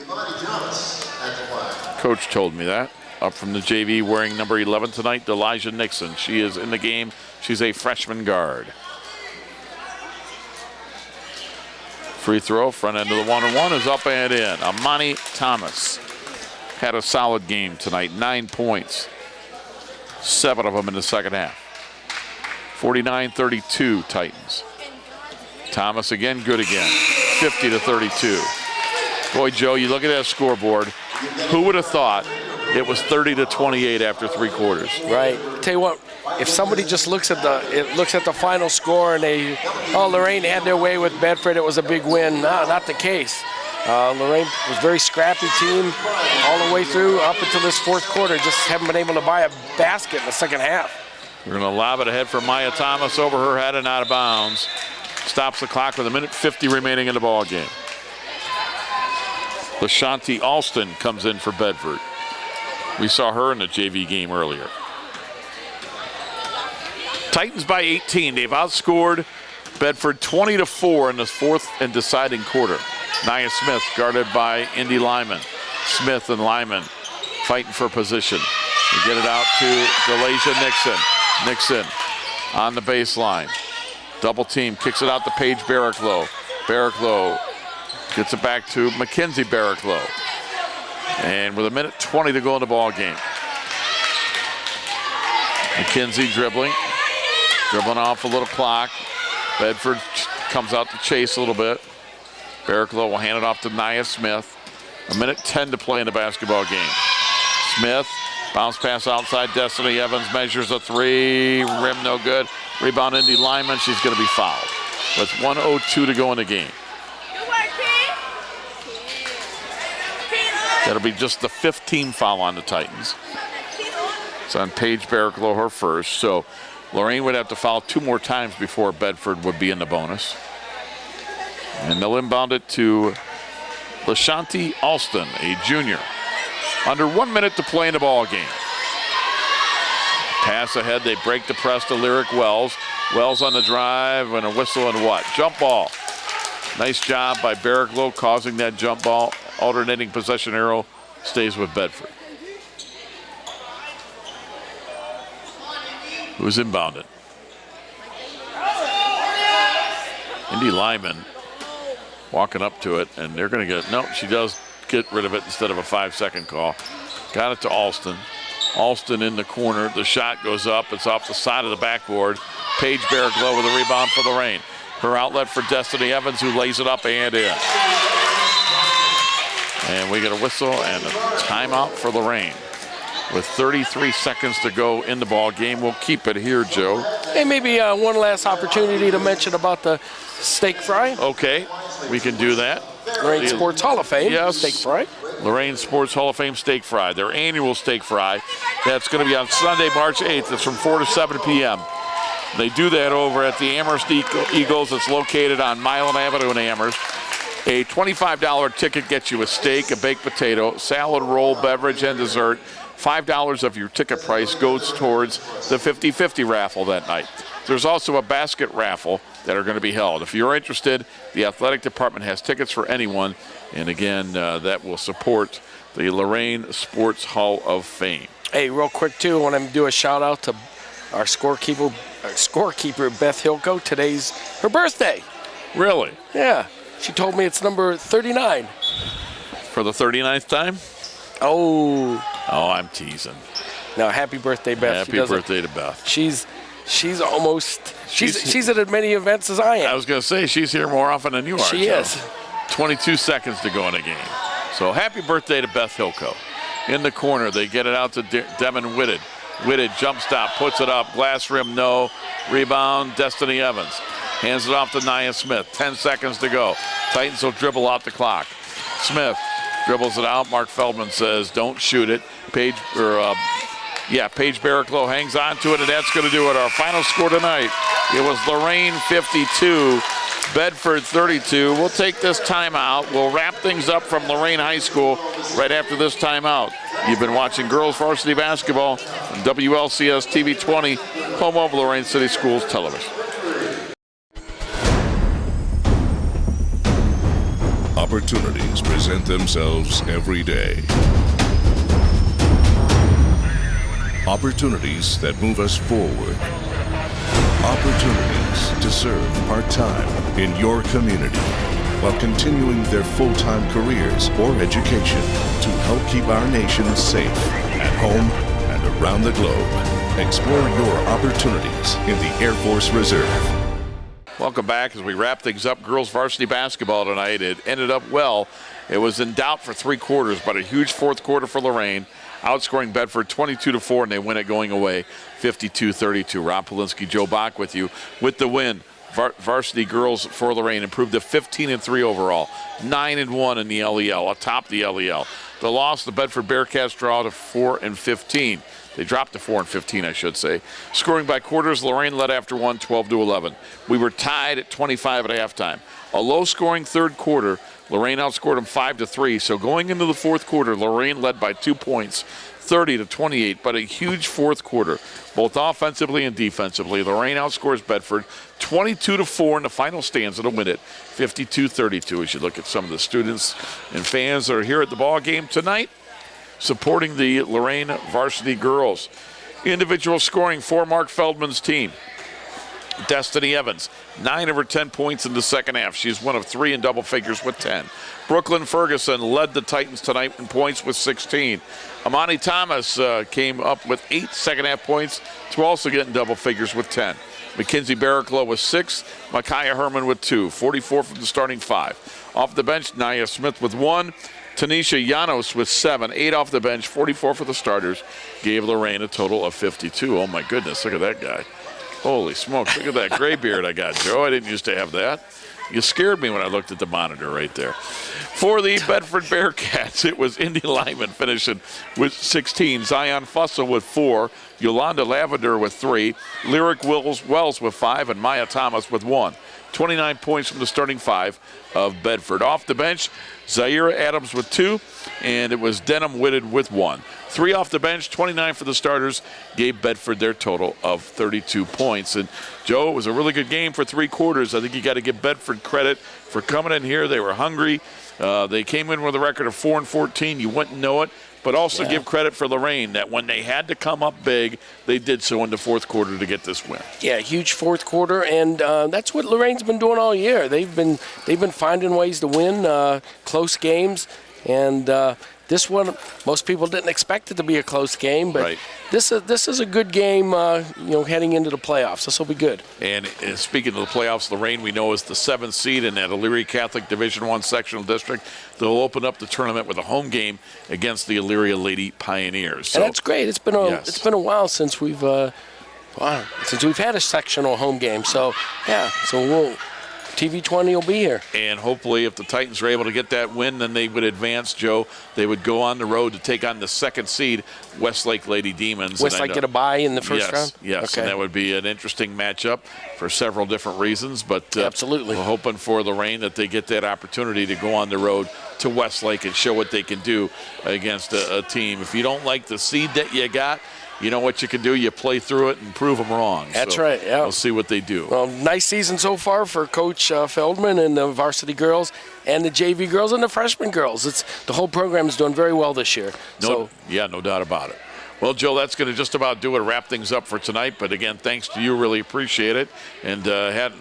Coach told me that. Up from the JV wearing number 11 tonight, Delijah Nixon. She is in the game. She's a freshman guard. Free throw, front end of the 1-on-1 is up and in. Amani Thomas had a solid game tonight. 9 points. 7 of them in the second half. 49-32 Titans. Thomas again, good again. 50-32. Boy, Joe, you look at that scoreboard. Who would have thought it was 30-28 after 3 quarters? Right. Tell you what, if somebody just looks at the final score and Lorain had their way with Bedford, it was a big win. No, not the case. Lorain was a very scrappy team all the way through up until this fourth quarter. Just haven't been able to buy a basket in the second half. We're going to lob it ahead for Maya Thomas over her head and out of bounds. Stops the clock with 1:50 remaining in the ball game. LaShanti Alston comes in for Bedford. We saw her in the JV game earlier. Titans by 18. They've outscored Bedford 20-4 in the fourth and deciding quarter. Nia Smith guarded by Indy Lyman. Smith and Lyman fighting for position. We get it out to Delijah Nixon. Nixon on the baseline. Double team, kicks it out to Paige Barraclough. Barraclough gets it back to Mackenzie Barraclough. And with 1:20 to go in the ball game. Mackenzie dribbling off a little clock. Bedford comes out to chase a little bit. Barraclough will hand it off to Nia Smith. 1:10 to play in the basketball game. Smith, bounce pass outside. Destiny Evans measures a 3. Rim no good. Rebound Indy Lyman. She's going to be fouled. With 1:02 to go in the game. That'll be just the 5th team foul on the Titans. It's on Paige Barraclough, her first. So Lorain would have to foul 2 more times before Bedford would be in the bonus. And they'll inbound it to LaShanti Alston, a junior. Under 1 minute to play in the ball game. Pass ahead, they break the press to Lyric Wells. Wells on the drive and a whistle and what? Jump ball. Nice job by Barraclough causing that jump ball. Alternating possession arrow stays with Bedford. Who's inbounded? Indy Lyman walking up to it, and they're going to get, nope, she does get rid of it instead of a 5-second call. Got it to Alston. Alston in the corner. The shot goes up. It's off the side of the backboard. Paige Barraclough with a rebound for Lorain. Her outlet for Destiny Evans, who lays it up and in. And we get a whistle and a timeout for Lorain. With 33 seconds to go in the ball game, we'll keep it here, Joe. Hey, maybe one last opportunity to mention about the steak fry. Okay, we can do that. Lorain Sports Hall of Fame, yes. steak fry. Lorain Sports Hall of Fame steak fry, their annual steak fry. That's going to be on Sunday, March 8th. It's from 4 to 7 p.m. They do that over at the Amherst Eagles. It's located on Milan Avenue in Amherst. A $25 ticket gets you a steak, a baked potato, salad, roll, beverage, and dessert. $5 of your ticket price goes towards the 50-50 raffle that night. There's also a basket raffle that are going to be held. If you're interested, the athletic department has tickets for anyone. And again, that will support the Lorain Sports Hall of Fame. Hey, real quick, too, I want to do a shout-out to our scorekeeper, Beth Hilko. Today's her birthday. Really? Yeah. She told me it's number 39. For the 39th time? Oh, I'm teasing. No, happy birthday, Beth. Happy birthday to Beth. She's almost, she's at as many events as I am. I was going to say, she's here more often than you are. She is. 22 seconds to go in a game. So happy birthday to Beth Hilko. In the corner, they get it out to Devin Whitted. Whitted, jump stop, puts it up, glass rim, no. Rebound, Destiny Evans. Hands it off to Nia Smith. 10 seconds to go. Titans will dribble out the clock. Smith dribbles it out. Mark Feldman says, don't shoot it. Paige Barraclough hangs on to it, and that's going to do it. Our final score tonight, it was Lorain 52, Bedford 32. We'll take this timeout. We'll wrap things up from Lorain High School right after this timeout. You've been watching girls varsity basketball on WLCS TV 20, home of Lorain City Schools Television. Opportunities present themselves every day. Opportunities that move us forward. Opportunities to serve part-time in your community while continuing their full-time careers or education to help keep our nation safe at home and around the globe. Explore your opportunities in the Air Force Reserve. Welcome back as we wrap things up. Girls varsity basketball tonight. It ended up well. It was in doubt for 3 quarters, but a huge fourth quarter for Lorain, outscoring Bedford 22-4, and they win it going away 52-32. Rob Polinsky, Joe Bach with you with the win. Varsity girls for Lorain improved to 15-3 overall, 9-1 in the LEL, atop the LEL. The loss, the Bedford Bearcats draw to 4-15. They dropped to 4-15, I should say. Scoring by quarters, Lorain led after one, 12-11. We were tied at 25 at halftime. A low-scoring third quarter, Lorain outscored them 5-3. So going into the fourth quarter, Lorain led by 2 points, 30-28, but a huge fourth quarter, both offensively and defensively. Lorain outscores Bedford 22-4 in the final stanza to win it, 52-32. As you look at some of the students and fans that are here at the ball game tonight, supporting the Lorain varsity girls. Individual scoring for Mark Feldman's team. Destiny Evans, 9 of her 10 points in the second half. She's one of 3 in double figures with 10. Brooklyn Ferguson led the Titans tonight in points with 16. Amani Thomas came up with 8 second-half points to also get in double figures with 10. Mackenzie Barraclough with 6. Micaiah Herman with 2. 44 from the starting 5. Off the bench, Nia Smith with 1. Tanisha Llanos with 7. 8 off the bench, 44 for the starters. Gave Lorain a total of 52. Oh, my goodness, look at that guy. Holy smokes, look at that gray beard I got, Joe. I didn't used to have that. You scared me when I looked at the monitor right there. For the Bedford Bearcats, it was Indy Lyman finishing with 16, Zion Fussell with 4, Yolanda Lavender with 3, Lyric Wells with 5, and Maya Thomas with 1. 29 points from the starting 5 of Bedford. Off the bench, Zaira Adams with 2, and it was Denham Whitted with 1. 3 off the bench, 29 for the starters, gave Bedford their total of 32 points. And, Joe, it was a really good game for 3 quarters. I think you got to give Bedford credit for coming in here. They were hungry. They came in with a record of 4-14. You wouldn't know it. But also give credit for Lorain that when they had to come up big, they did so in the fourth quarter to get this win. Yeah, huge fourth quarter, and that's what Lorain's been doing all year. They've been finding ways to win close games, and this one, most people didn't expect it to be a close game, but this is a good game, heading into the playoffs. This will be good. And speaking of the playoffs, Lorain, we know, is the 7th seed in that Erie Catholic Division I sectional district. They'll open up the tournament with a home game against the Elyria Lady Pioneers. So, and that's great. It's been a while since we've had a sectional home game. So TV20 will be here. And hopefully if the Titans are able to get that win, then they would advance, Joe. They would go on the road to take on the 2nd seed, Westlake Lady Demons. Westlake get a bye in the first round? Yes, okay. And that would be an interesting matchup for several different reasons. But absolutely, we're hoping for Lorain that they get that opportunity to go on the road to Westlake and show what they can do against a team. If you don't like the seed that you got, you know what you can do? You play through it and prove them wrong. That's right, yeah. We'll see what they do. Well, nice season so far for Coach Feldman and the varsity girls and the JV girls and the freshman girls. The whole program is doing very well this year. No doubt about it. Well, Joe, that's going to just about do it, wrap things up for tonight. But again, thanks to you, really appreciate it, and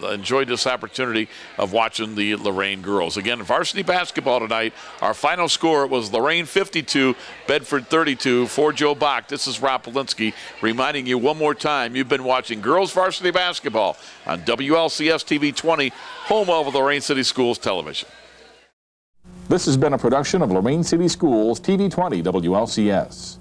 enjoyed this opportunity of watching the Lorain girls. Again, varsity basketball tonight. Our final score was Lorain 52, Bedford 32. For Joe Bach, this is Rob Polinsky reminding you one more time, you've been watching girls varsity basketball on WLCS TV 20, home of Lorain City Schools Television. This has been a production of Lorain City Schools TV 20 WLCS.